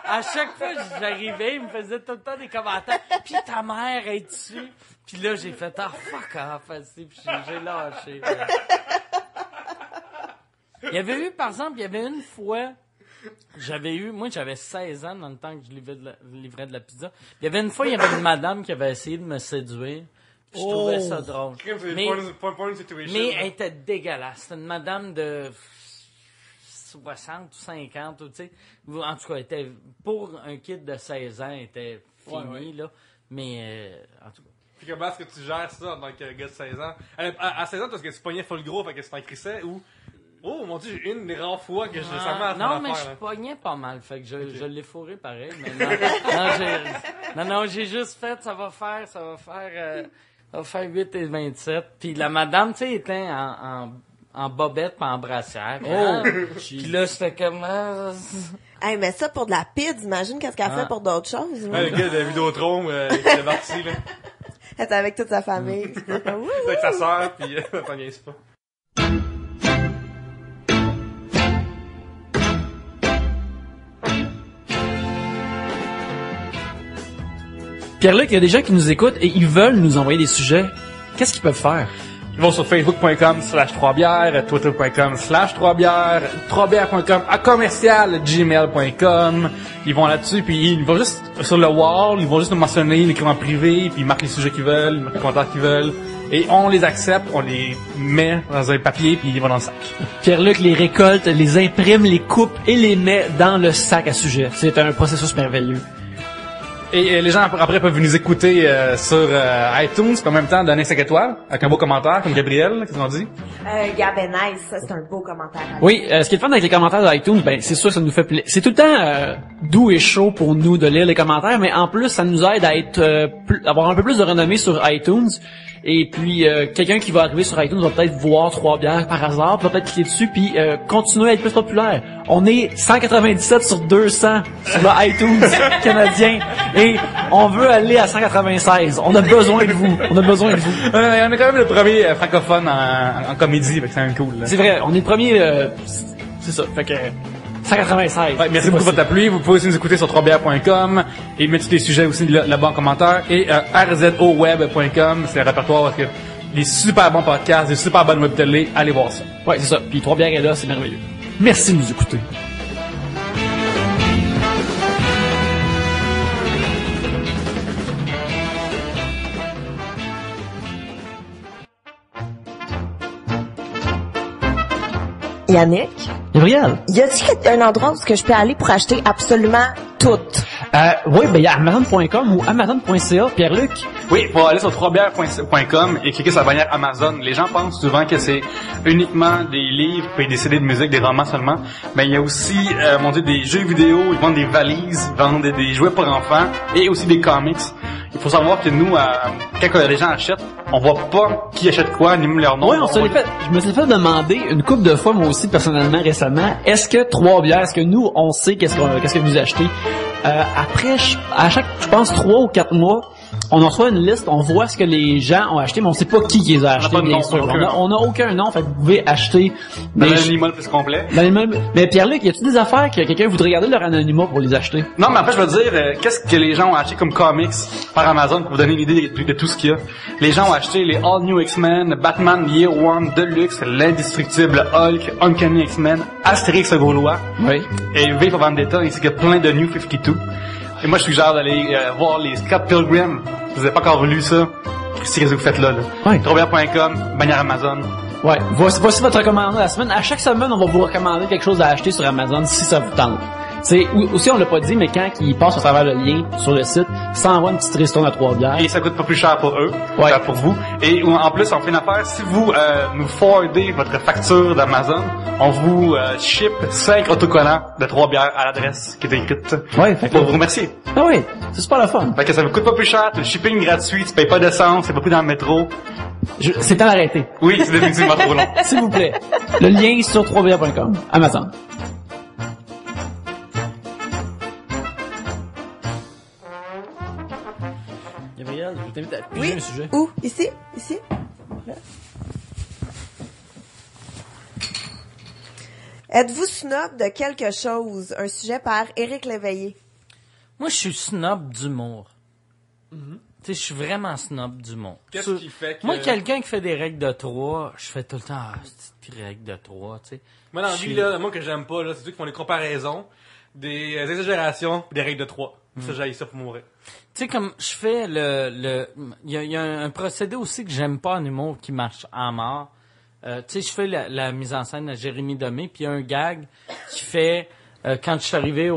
à chaque fois que j'arrivais, il me faisait tout le temps des commentaires. Puis ta mère est dessus. Puis là, j'ai fait, fuck off, puis j'ai lâché. Là. Il y avait eu, par exemple, une fois, moi j'avais 16 ans dans le temps que je livrais de la pizza. Il y avait une fois, il y avait une madame qui avait essayé de me séduire. Puis je trouvais ça drôle. Mais elle était dégueulasse. C'était une madame de 60 ou 50, ou tu sais. En tout cas, elle était, pour un kid de 16 ans, elle était finie, là. Mais, en tout cas. Puis comment est-ce que tu gères ça en tant que gars de 16 ans? À 16 ans, parce que tu pognais full gros, fait que tu t'en crissais, ou... Oh mon dieu, j'ai une des rares fois que je savais à non, mais faire, je pognais pas mal, fait que je l'ai fourré pareil. Mais non, j'ai juste fait, ça va faire 8 et 27. Puis la madame, tu sais, était en bobette pis en brassière. Puis là, c'était comme... Hey, mais ça, pour de la pizza, imagine qu'est-ce qu'elle fait pour d'autres choses. le gars de Vidéotron qui est parti, là. Elle était avec toute sa famille. Avec sa sœur, pis t'en niaises pas. Pierre-Luc, il y a des gens qui nous écoutent et ils veulent nous envoyer des sujets. Qu'est-ce qu'ils peuvent faire? Ils vont sur facebook.com/3bières, twitter.com/3bières, 3bières.com, @gmail.com. Ils vont là-dessus, puis ils vont juste sur le wall, ils vont juste nous mentionner, ils écrivent en privé, puis ils marquent les sujets qu'ils veulent, ils marquent les commentaires qu'ils veulent. Et on les accepte, on les met dans un papier, puis ils vont dans le sac. Pierre-Luc les récolte, les imprime, les coupe et les met dans le sac à sujet. C'est un processus merveilleux. Et les gens après peuvent nous écouter sur iTunes, puis en même temps donner 5 étoiles, avec un beau commentaire, comme Gabriel, qu'est-ce qu'on dit? Gabenise, ça c'est un beau commentaire. Oui, ce qui est le fun avec les commentaires d'iTunes, ben c'est sûr que ça nous fait plaisir. C'est tout le temps doux et chaud pour nous de lire les commentaires, mais en plus ça nous aide à être avoir un peu plus de renommée sur iTunes. Et puis quelqu'un qui va arriver sur iTunes va peut-être voir 3 bières par hasard, puis va peut-être cliquer dessus puis continuer à être plus populaire. On est 197 sur 200 sur le iTunes canadien et on veut aller à 196. On a besoin de vous. On a besoin de vous. On est quand même le premier francophone en comédie, fait que c'est quand même cool. Là. C'est vrai, on est le premier c'est ça. Fait que 196. Ouais, merci beaucoup pour votre appui. Vous pouvez aussi nous écouter sur 3bières.com et mettre tous les sujets aussi là-bas en commentaire. Et rzoweb.com, c'est le répertoire parce que des super bons podcasts, des super bonnes web télé. Allez voir ça. Ouais, c'est ça. Puis 3 bières est là, c'est merveilleux. Merci de nous écouter. Yannick, Gabriel? y a-t-il un endroit où je peux aller pour acheter absolument tout? Oui, ben il y a Amazon.com ou Amazon.ca, Pierre-Luc. Oui, faut aller sur 3bières.com et cliquer sur la bannière Amazon. Les gens pensent souvent que c'est uniquement des livres, puis des CD de musique, des romans seulement. Mais il y a aussi, des jeux vidéo, ils vendent des valises, ils vendent des jouets pour enfants et aussi des comics. Il faut savoir que nous, quand les gens achètent, on voit pas qui achète quoi, ni même leur nom. Oui, je me suis fait demander une couple de fois, moi aussi, personnellement, récemment, est-ce que 3 bières, est-ce que nous, on sait qu'est-ce que vous achetez? Après, à chaque, je pense, 3 ou 4 mois, on en reçoit une liste, on voit ce que les gens ont acheté, mais on sait pas qui les a achetés, bien sûr. On a aucun nom, fait que vous pouvez acheter dans l'anonymat plus complet. Mais Pierre-Luc, y a-t-il des affaires que quelqu'un voudrait garder leur anonymat pour les acheter? Non, mais après, je veux dire, qu'est-ce que les gens ont acheté comme comics par Amazon pour vous donner une idée de tout ce qu'il y a. Les gens ont acheté les All New X-Men, Batman Year One Deluxe, l'Indestructible Hulk, Uncanny X-Men, Astérix le Gaulois, oui, et V for Vendetta, ainsi que plein de New 52. Et moi, je suggère d'aller voir les Scott Pilgrim. Vous n'avez pas encore lu ça? Qu'est-ce que vous faites là? Ouais. 3bières.com, bannière Amazon. Ouais. Voici votre recommandation de la semaine. À chaque semaine, on va vous recommander quelque chose à acheter sur Amazon si ça vous tente. C'est aussi, on l'a pas dit, mais quand ils passent à travers le lien sur le site, ça envoie une petite ristourne à 3 bières. Et ça coûte pas plus cher pour eux, ouais, pour vous. Et en plus, on fait une affaire, si vous nous forwardez votre facture d'Amazon, on vous ship 5 autocollants de 3 bières à l'adresse qui est écrite. Ouais, pour vous remercier. Ah oui, c'est super le fun. Fait que ça vous coûte pas plus cher, le shipping gratuit, tu payes pas d'essence, c'est pas plus dans le métro. C'est temps d'arrêter. Oui, c'est définitivement trop long. S'il vous plaît. Le lien est sur 3bières.com. Amazon. Gabriel, je t'invite à piger un sujet. Où? Ici? Ici? Là. Êtes-vous snob de quelque chose? Un sujet par Éric Léveillé. Moi, je suis snob d'humour. Tu sais, je suis vraiment snob d'humour. Qu'est-ce qui fait que... Moi, quelqu'un qui fait des règles de 3, je fais tout le temps, c'est une règle de 3, tu sais. Moi, dans la vie, là, moi, que j'aime pas, là, c'est ceux qui font des comparaisons, des exagérations, pis des règles de 3. Ça, j'haïs ça pour mourir. Tu sais, comme je fais il y a un procédé aussi que j'aime pas en humour qui marche en mort. Tu sais, je fais la mise en scène à Jérémy Domé, puis il y a un gag qui fait quand je suis arrivé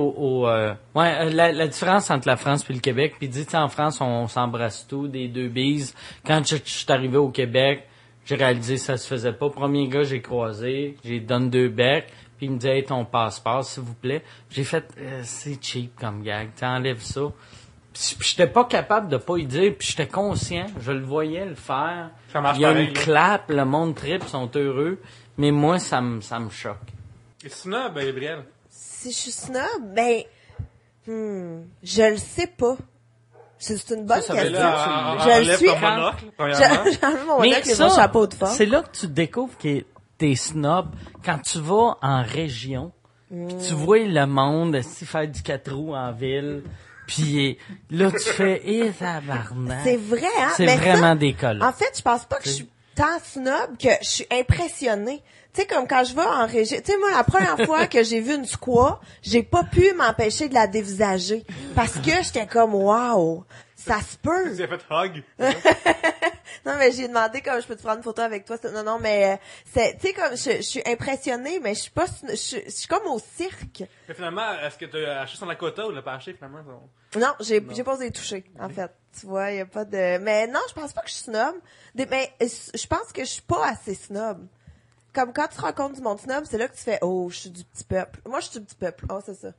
la différence entre la France puis le Québec, puis il dit, tu sais, en France, on s'embrasse tout, des 2 bises. Quand je suis arrivé au Québec, j'ai réalisé que ça se faisait pas. Premier gars, j'ai croisé, j'ai donné 2 becs, puis il me dit, hey, ton passeport, s'il vous plaît. J'ai fait, c'est cheap comme gag, t'enlèves ça. Puis j'étais pas capable de pas y dire, puis j'étais conscient, je le voyais le faire. Ça marche il y a pareil, une clap, le monde tripe, sont heureux, mais moi, ça me choque. Et sinon, Gabriel? Si je suis snob, je le sais pas. C'est une bonne question. Je le suis. J'enlève mon monocle et mon chapeau de forme. C'est là que tu découvres que t'es snob quand tu vas en région, pis tu vois le monde faire du 4 roues en ville, Puis là, tu fais, tabarnak. C'est vrai, hein? C'est Mais vraiment ça, décollant. En fait, je pense pas que je suis tant snob que je suis impressionnée. Tu sais, comme quand je vais en région, tu sais, moi, la première fois que j'ai vu une squaw, j'ai pas pu m'empêcher de la dévisager. Parce que j'étais comme, wow, ça se peut. Tu as fait hug. Non, mais j'ai demandé comme, je peux te prendre une photo avec toi? Non, mais, c'est, tu sais, comme, je suis impressionnée, mais je suis pas, je suis comme au cirque. Mais finalement, est-ce que tu as acheté son Lakota ou l'as pas acheté finalement? Non, j'ai pas osé toucher, en fait. Tu vois, y a pas de, mais non, je pense pas que je suis snob. Mais, je pense que je suis pas assez snob. Comme quand tu rencontres du monde snob, c'est là que tu fais, oh, je suis du petit peuple. Moi, je suis du petit peuple. Oh, c'est ça.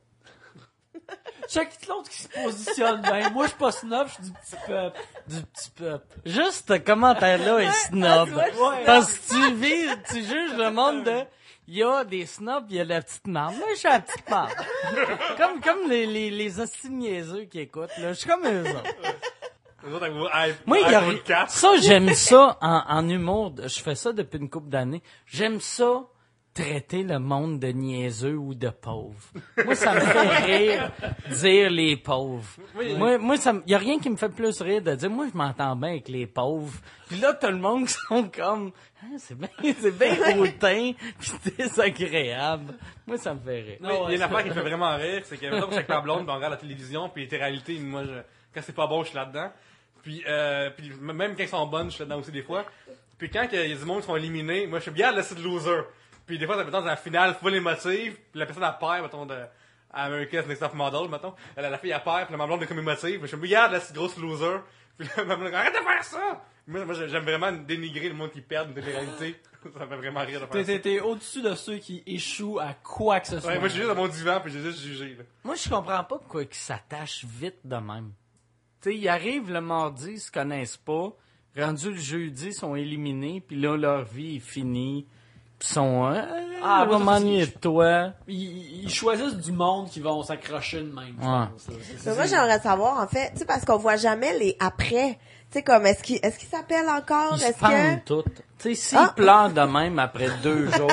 Check l'autre qui se positionne bien. Moi, je suis pas snob, je suis du petit peuple. Du petit peuple. Juste ce commentaire-là est snob. Ouais. Parce que tu juges le monde de... Il y a des snobs, il y a la petite marde. Moi, je suis la petite marde. comme les hosties niaiseux qui écoutent, là. Je suis comme eux autres. Les autres, avec vos Moi, il y a iPhone 4. ça, j'aime ça en humour. Je fais ça depuis une couple d'années. J'aime ça traiter le monde de niaiseux ou de pauvres. Moi, ça me fait rire dire les pauvres. Oui. Moi, y a rien qui me fait plus rire de dire, moi, je m'entends bien avec les pauvres. Puis là, tout le monde qui sont comme, c'est bien hautain pis désagréable. Moi, ça me fait rire. Mais il y a une affaire qui me fait vraiment rire, c'est que, mettons, chaque ma blonde, on regarde la télévision, puis les réalités, moi, quand c'est pas bon, je suis là-dedans. Puis même quand ils sont bonnes, je suis là-dedans aussi des fois. Puis quand il y a du monde qui sont éliminés, moi, je suis bien laissé de loser. Puis des fois, ça mettons, dans la finale, full émotive, puis la personne, elle perd, mettons, à America's Next Top Model, mettons. La fille, elle perd, puis ma blonde est comme émotive. Je me regarde, la grosse loser. Puis là, ma blonde, arrête de faire ça! Moi, j'aime vraiment dénigrer le monde qui perd de réalité. Ça me fait vraiment rire de faire ça. T'es au-dessus de ceux qui échouent à quoi que ce soit. Ouais, moi, je suis juste dans mon divan, puis j'ai juste jugé, là. Moi, je comprends pas pourquoi ils s'attachent vite de même. Tu sais, ils arrivent le mardi, ils se connaissent pas. Rendu le jeudi, ils sont éliminés, puis là, leur vie est finie. Pis sont, Ah, on va moi, m'ennuyer de toi. Ils choisissent du monde qui vont s'accrocher de même. je Ouais. pense. Mais moi, j'aimerais savoir, en fait, tu sais, parce qu'on voit jamais les après. Tu sais, comme, est-ce qu'il s'appelle encore? Ils se Est-ce pendent que... tout. Tu sais, s'ils Ah! pleurent de même après 2 jours,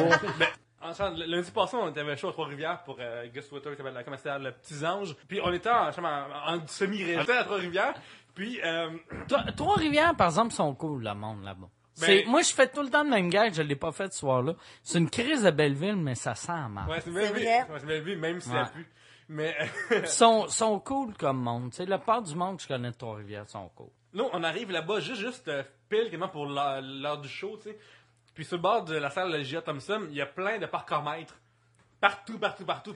Lundi passé, on était chaud à Trois-Rivières pour Gus Twitter qui s'appelle la commerciale Le Petits Anges. Puis on était en semi-région à Trois-Rivières. Puis Trois-Rivières, par exemple, sont cool, le monde, là-bas. Ben- Moi, je fais tout le temps le même gag, je l'ai pas fait ce soir-là. C'est une crise de Belleville, mais ça sent mal. ouais, c'est une C'est belle vie. vrai. Ouais, c'est une belle vie, même si Ouais. ça pue. Mais Ils sont cool comme monde. Tu sais, la part du monde que je connais de Trois-Rivières sont cool. nous, on arrive là-bas juste pile quasiment pour l'heure du show, tu sais. Puis sur le bord de la salle de J.A. Thompson, il y a plein de parcomètres. Partout.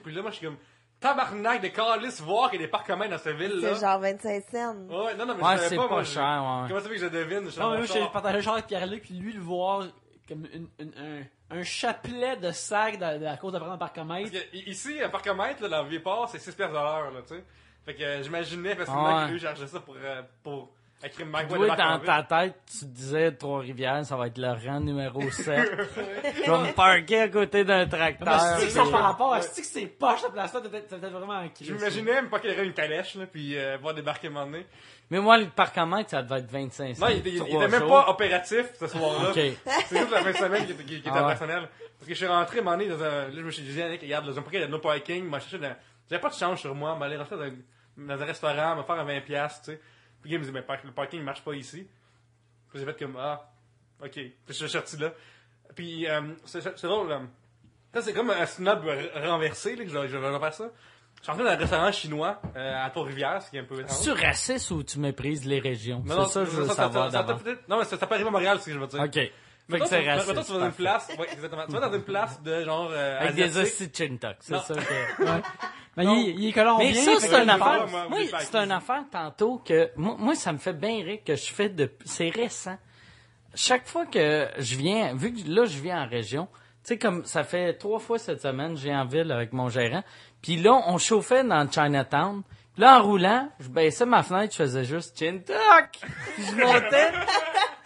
Puis là, moi, je suis comme tabarnak de calice voir qu'il y a des parcomètres dans cette ville-là. C'est genre 25 cents. Ouais, non, mais Ouais, je savais c'est pas, pas moi, cher, ouais. Comment ça fait que je devine? Je suis Non, dans mais mon moi, j'ai char. partagé le char avec Pierre-Luc, puis lui, le voir comme un chapelet de sacs à cause de prendre un parcomètre. Parce que ici, un parcomètre, là, dans le Vieux-Port, c'est 6 piastres de l'heure, là, tu sais. Fait que j'imaginais facilement Ouais. que lui chargeait ça pour écrire Mike Toi, Ward de dans Marc ta tête, tu disais Trois-Rivières, ça va être le rang numéro 7. Je vais me parquer à côté d'un tracteur. C'est ça par rapport à ce que c'est poche cette place-là, t'es peut-être vraiment en crise. J'imaginais même pas qu'il y aurait une calèche, là, puis voir débarquer à un moment donné. Mais moi, le parcomètre, ça devait être 25 cents. Non, il était 3 même jours. pas opératif ce soir-là. OK. C'est juste la fin de semaine qui était Ah ouais. opérationnelle. Parce que je suis rentré à un moment donné dans un. Là, je me suis dit, Yannick, regarde, là, j'ai pas qu'il y a no parking, m'a cherché dans. J'avais pas de change sur moi, m'aller rentrer dans un restaurant, me faire un 20$, tu sais. Puis il me dit, mais le parking marche pas ici. Puis j'ai fait comme, ok. Puis je suis sorti là. Puis c'est drôle, ça c'est comme un snob renversé, là, que je vais faire ça. Je suis rentré dans un restaurant chinois à Trois-Rivières, ce qui est un peu étrange. Tu raciste ou tu méprises les régions? Non, C'est ça que je veux savoir ça d'abord. peut-être. Non, mais ça peut arriver à Montréal, c'est ce que je veux dire. OK. Fait Mettons, que c'est mettons, raciste. tu vas dans une place, ouais, exactement. Tu vas dans une place de genre Avec des asiatique. hosties de chin-tuck, c'est Non. ça que... Mais il est colombien. Mais ça, fait c'est que une il affaire. parle. moi, Moi, oublie pas c'est une affaire tantôt que moi, ça me fait bien rire que je fais c'est récent. Chaque fois que je viens, vu que là, je viens en région, tu sais, comme ça fait 3 fois cette semaine, je viens en ville avec mon gérant. Puis là, on chauffait dans Chinatown. Puis là, en roulant, je baissais ma fenêtre, je faisais juste chin-tuck. Puis je montais.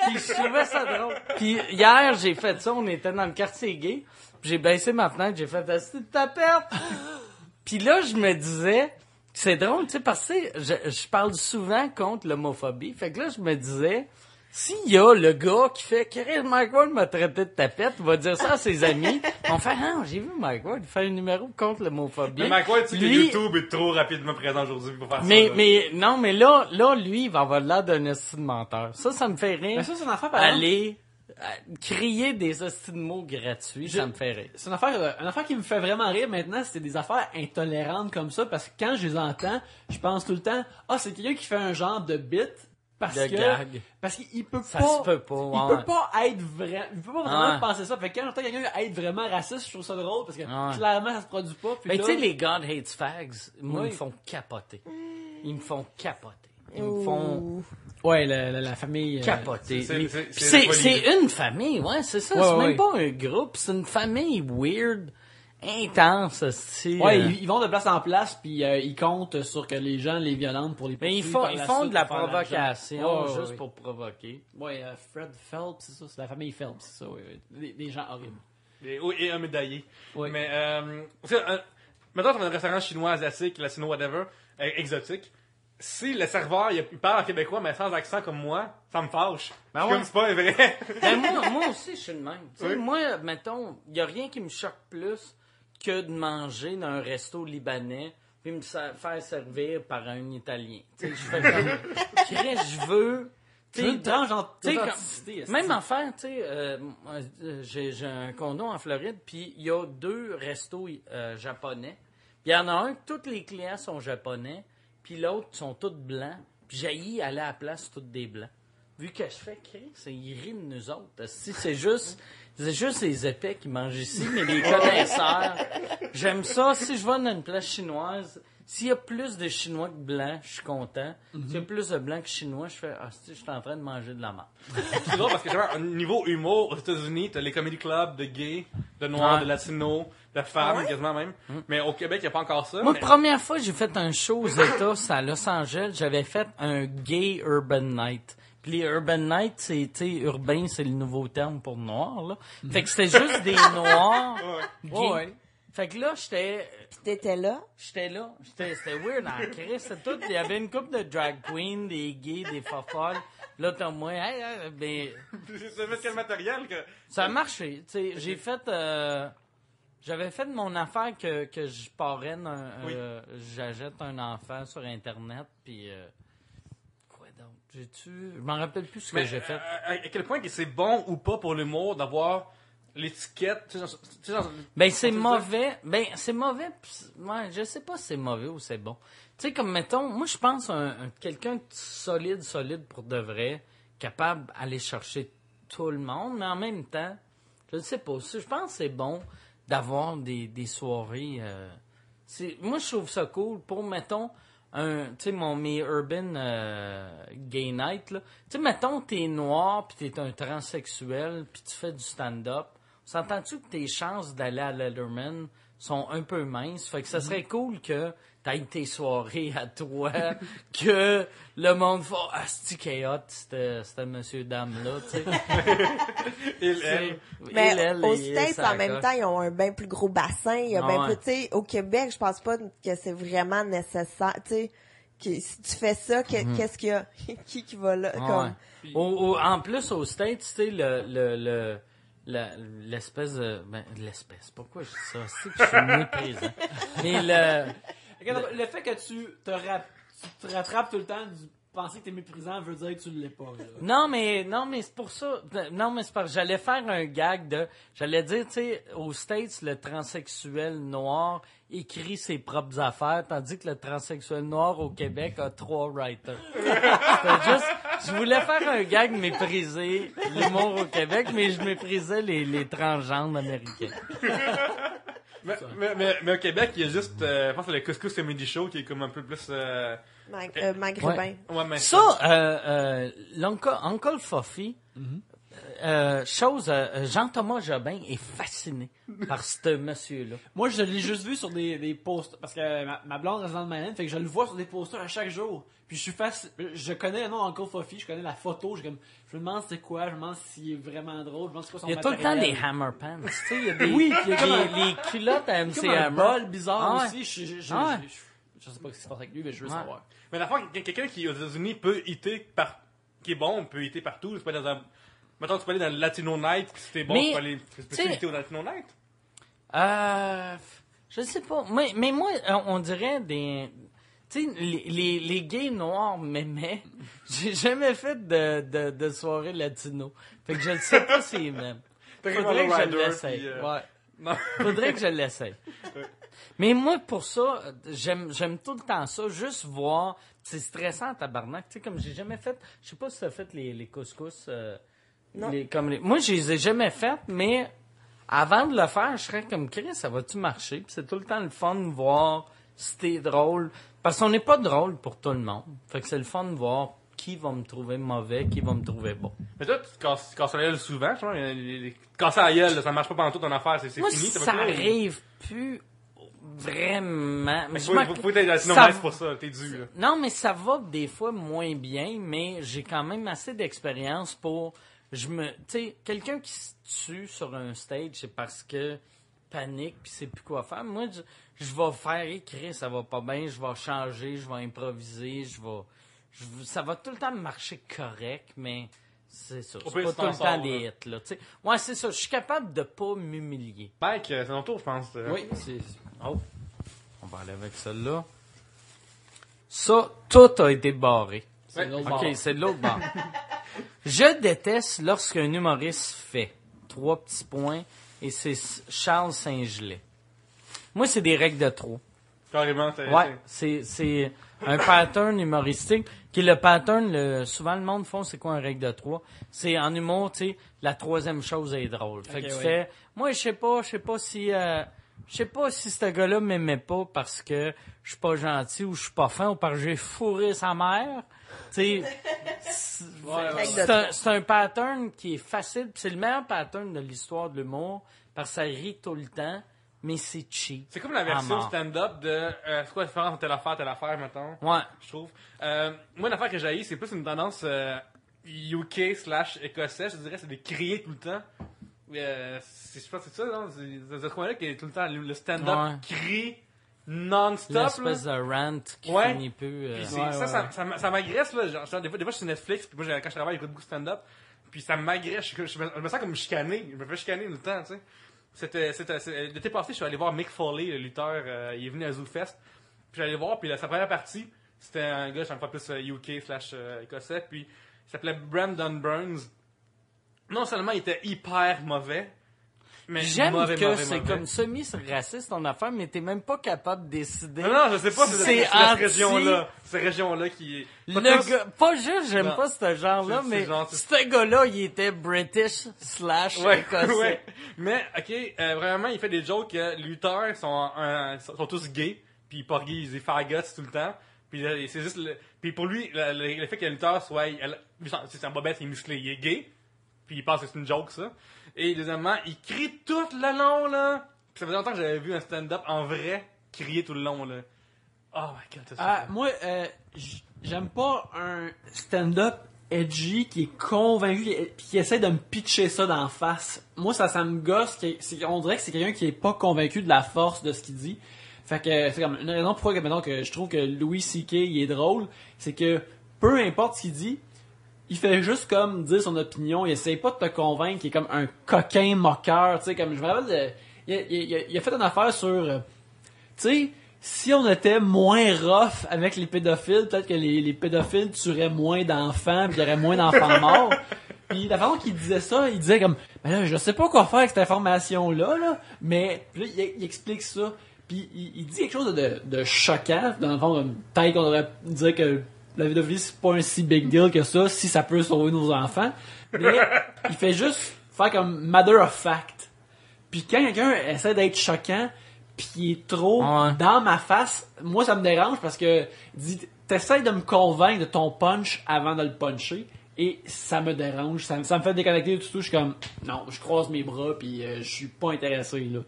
Puis je trouvais ça drôle. Puis hier, j'ai fait ça, on était dans le quartier gay. Puis j'ai baissé ma fenêtre, j'ai fait « Asti de tapette! » Puis là, je me disais, c'est drôle, tu sais, parce que je parle souvent contre l'homophobie. Fait que là, je me disais, s'il y a le gars qui fait, Chris, Mike Ward m'a traité de tapette, il va dire ça à ses amis. On fait, j'ai vu Mike Ward faire un numéro contre l'homophobie. Mais Mike Ward, tu sais que Lui- YouTube est trop rapidement présent aujourd'hui pour faire ça. mais là, lui, il va avoir l'air d'un esti de menteur. Ça me fait rire. Mais ça, c'est une affaire, par exemple. Aller crier des hosties de mots gratuits, ça me fait rire. C'est une affaire qui me fait vraiment rire maintenant, c'est des affaires intolérantes comme ça, parce que quand je les entends, je pense tout le temps, c'est quelqu'un qui fait un genre de bit, parce qu'il peut Ça pas, se peut pas, il ouais. peut pas être vrai, il peut pas vraiment Ouais. penser ça. Fait que quand j'entends quelqu'un être vraiment raciste, je trouve ça drôle, parce que Ouais. clairement, ça se produit pas. Puis Mais là, tu sais, les God Hates Fags, moi, Oui. ils me font capoter. Ils me font capoter. Ils me font ouais, la famille, capoter. c'est- Mais- c'est- puis c'est c'est la c'est une famille, ouais, c'est ça. Ouais, c'est ouais. même pas un groupe, c'est une famille weird, intense, hostie, ouais, ils vont de place en place, puis ils comptent sur que les gens les violentent pour les Mais ils poursuivre font, par ils la font suite de la pour faire provocation, l'argent. Ouais, juste ouais. pour provoquer. Ouais, Fred Phelps, c'est ça, c'est la famille Phelps, c'est ça, oui. Des gens horribles. Et un médaillé. Oui. Mais, maintenant, dans un restaurant chinois, asiatique, latino, whatever, exotique, si le serveur, il parle en québécois, mais sans accent comme moi, ça me fâche. Ben Je suis ouais. comme, c'est pas un vrai. Ben moi aussi, je suis le même. Tu sais, Oui. moi, mettons, il y a rien qui me choque plus que de manger dans un resto libanais puis me faire servir par un Italien. Tu sais, je fais comme, Chris, je veux... Tu veux une tranche Tu sais, d'authenticité, est-ce même que- affaire, tu sais, j'ai un condo en Floride, puis il y a 2 restos japonais. Puis il y en a un que tous les clients sont japonais, puis l'autre sont tous blancs. Puis j'haïs aller à la place tous des blancs. Vu que je fais Chris, ils rient de nous autres. Si c'est juste les épais qui mangent ici, mais les connaisseurs, j'aime ça. Si je vais dans une place chinoise, s'il y a plus de Chinois que de Blancs, je suis content. S'il y a plus de Blancs que Chinois, je fais je suis en train de manger de la merde. C'est drôle parce que, genre, au niveau humour, aux États-Unis, t'as les comedy clubs de gays, de noirs, Ouais. de latinos, de femmes, quasiment même. Mais au Québec, il n'y a pas encore ça. Moi, mais- première fois que j'ai fait un show aux États, c'est à Los Angeles, j'avais fait un gay urban night. Puis les urban nights, c'est, tu sais, urbain, c'est le nouveau terme pour noir, là. Fait que c'était juste des noirs gays. Ouais. Fait que là, j'étais T'étais là? là. C'était weird en Christ. C'était tout. Il y avait une couple de drag queens, des gays, des fofolles. Là, t'as moi, ben, Ça fait quel matériel que. ça a marché. Tu sais, j'ai fait, j'avais fait mon affaire que je parraine Oui. j'achète un enfant sur Internet, puis quoi donc? Je m'en rappelle plus ce que Mais, j'ai fait. à quel point que c'est bon ou pas pour l'humour d'avoir l'étiquette. Ben, c'est mauvais. Ben, c'est mauvais. Ouais, je sais pas si c'est mauvais ou c'est bon. Tu sais, comme mettons, moi, je pense quelqu'un de solide pour de vrai, capable d'aller chercher tout le monde, mais en même temps, je ne sais pas. Je pense que c'est bon d'avoir des soirées. Moi, je trouve ça cool pour, mettons, tu sais, mes urban gay night, là. Tu sais, mettons, t'es noir, puis t'es un transsexuel, puis tu fais du stand-up. S'entends-tu que tes chances d'aller à Letterman sont un peu minces? Fait que ça serait cool que t'ailles tes soirées à toi, que le monde fasse « Ah, c'est-tu chaote, c'était monsieur dame-là, tu sais. » Mais aux il est States, sa en même coche. temps, ils ont un bien plus gros bassin. Il y a Ah bien ouais. plus, tu sais, au Québec, je pense pas que c'est vraiment nécessaire, tu sais, que si tu fais ça, qu'est-ce qu'il y a? qui va là? Ah Comme... ouais. En plus, aux States, tu sais, l'espèce de... Ben, l'espèce, pourquoi je dis ça? C'est que je suis méprisant. Mais Regarde, le fait que tu te rattrapes tout le temps du penser que t'es méprisant veut dire que tu l'es pas, là. Non, mais c'est pour ça. Non, mais c'est parce que j'allais faire un gag j'allais dire, tu sais, aux States, le transsexuel noir écrit ses propres affaires, tandis que le transsexuel noir au Québec a 3 writers. C'était juste, je voulais faire un gag mépriser l'humour au Québec, mais je méprisais les transgenres américains. Mais au Québec, il y a juste, je pense que le Couscous Comedy Show qui est comme un peu plus. maghrébin. Ouais, mais Ça, l'Uncle Fuffy, Jean-Thomas Jobin est fasciné par ce monsieur-là. Moi, je l'ai juste vu sur des posters, parce que ma blonde reste dans le Maine, fait que je le vois sur des posters à chaque jour. Puis je connais le nom Uncle Fuffy, je connais la photo, je me demande c'est quoi, je me demande s'il est vraiment drôle, je me demande c'est quoi son Il y a tout le temps matériel. des Hammer Pants. Tu sais, il y a des, Oui, puis il y a comme les culottes à MC comme un Hammer. bol bizarre Ah ouais. aussi, je sais pas ce qui se passe avec lui, mais je veux Ouais. savoir. Mais la fois, quelqu'un qui aux États-Unis peut hitter par qui est bon, peut être partout. Tu peux aller dans un... Mettons, tu peux aller dans le Latino Night, puis si t'es bon, Mais, tu peux aller spécialité au Latino Night. Je sais pas. Mais moi, on dirait des... Tu sais, les gays noirs m'aimaient. J'ai jamais fait de soirée latino. Fait que je ne sais pas s'ils m'aiment. Faudrait que je l'essaye. Ouais. Non. Faudrait que je l'essaye. Mais moi, pour ça, j'aime tout le temps ça. Juste voir. C'est stressant à tabarnak. Tu sais, comme j'ai jamais fait... Je sais pas si t'as fait les couscous. Non. Moi, je les ai jamais faites, mais avant de le faire, je serais comme, Chris, ça va-tu marcher? Puis c'est tout le temps le fun de voir si t'es drôle. Parce qu'on n'est pas drôle pour tout le monde. Fait que c'est le fun de voir qui va me trouver mauvais, qui va me trouver bon. Mais toi, tu te casses la gueule souvent, je pense. Casser la gueule, là, ça marche pas pendant toute ton affaire, c'est Moi, fini. ça arrive plus vraiment. Mais faut être Latino ça- Night pour ça, t'es dû, là. Non, mais ça va des fois moins bien, mais j'ai quand même assez d'expérience pour... Tu sais, quelqu'un qui se tue sur un stage, c'est parce que panique puis sait plus quoi faire. Moi, je vais faire écrire, ça va pas bien, je vais changer, je vais improviser, ça va tout le temps marcher correct, mais c'est ça. Au C'est pire, pas tu tout t'en le temps sors, des hits, là. Tu sais. Ouais, c'est ça. Je suis capable de pas m'humilier. Mike, c'est ton tour, je pense. Oui, c'est... Oh. On va aller avec celle-là. Ça, tout a été barré. C'est l'autre OK, bord. c'est de l'autre bord. Je déteste lorsqu'un humoriste fait 3 petits points et c'est Charles Saint-Gelais. Moi, c'est des règles de trop. Carrément, Ouais, c'est un pattern humoristique qui est le pattern, souvent le monde font, c'est quoi un règle de 3? C'est en humour, tu sais, la troisième chose est drôle. Fait que tu fais, moi, je sais pas si ce gars-là m'aimait pas parce que je suis pas gentil ou je suis pas fin ou parce que j'ai fourré sa mère. Tu sais, c'est un pattern qui est facile. Pis c'est le meilleur pattern de l'histoire de l'humour parce que ça rit tout le temps, mais c'est cheap. C'est comme la à version mort. stand-up de c'est quoi la différence entre telle affaire, mettons, Ouais. je trouve. Moi, l'affaire que j'ai, c'est plus une tendance UK/écossais, je dirais, c'est de crier tout le temps. Je pense que c'est ça, non? C'est ce coin-là qui est tout le temps le stand-up Ouais. crie non-stop. Là. L'espèce de rant qui Ouais. finit plus. Puis Ouais, ça m'agresse, là. Genre, des fois, je suis sur Netflix, puis moi, quand je travaille, j'écoute beaucoup de stand-up. Puis ça m'agresse. Je me sens comme chicané. Je me fais chicaner tout le temps, tu sais. L'été passé, je suis allé voir Mick Foley, le lutteur. Il est venu à ZooFest. Puis j'allais le voir, puis sa première partie, c'était un gars, j'en fais plus UK/écossais. Puis il s'appelait Brandon Burns. Non seulement il était hyper mauvais, mais J'aime mauvais, que mauvais, c'est mauvais. comme semi-raciste ton affaire, mais t'es même pas capable de décider. Non, je sais pas, Si c'est c'est cette anti- région-là. Cette région-là qui est. Le gars, pas juste, j'aime Non. pas ce genre-là, C'est mais genre- ce gars-là, il était British/écossais. Ouais. Mais, ok, vraiment, il fait des jokes que les lutteurs sont tous gays, puis ils porguisent, ils faggots tout le temps. Puis là, c'est juste puis pour lui, le fait que le lutteur soit, c'est un bobette, il est musclé, il est gay, puis il pense que c'est une joke, ça. Et deuxièmement, il crie tout le long, là. Puis ça faisait longtemps que j'avais vu un stand-up en vrai crier tout le long, là. Oh my god, ça Moi, j'aime pas un stand-up edgy qui est convaincu pis qui essaie de me pitcher ça d'en face. Moi, ça me gosse. On dirait que c'est quelqu'un qui est pas convaincu de la force de ce qu'il dit. Fait que c'est comme une raison pourquoi maintenant que je trouve que Louis C.K. il est drôle, c'est que peu importe ce qu'il dit, il fait juste comme dire son opinion, il essaie pas de te convaincre qu'il est comme un coquin moqueur, tu sais, comme je me rappelle il a fait une affaire sur tu sais, si on était moins rough avec les pédophiles, peut-être que les pédophiles tueraient moins d'enfants, puis il y aurait moins d'enfants morts. Puis la façon qu'il disait ça, il disait comme ben là, je sais pas quoi faire avec cette information-là, là, mais puis là, il explique ça. Puis il dit quelque chose de choquant, dans le fond, peut-être qu'on devrait dire que la pédophilie, c'est pas un si big deal que ça, si ça peut sauver nos enfants. Mais il fait juste faire comme matter of fact. Puis quand quelqu'un essaie d'être choquant, puis il est trop dans ma face, moi ça me dérange parce que t'essaies de me convaincre de ton punch avant de le puncher, et ça me dérange, ça me fait déconnecter du tout. Je suis comme non, je croise mes bras puis je suis pas intéressé là.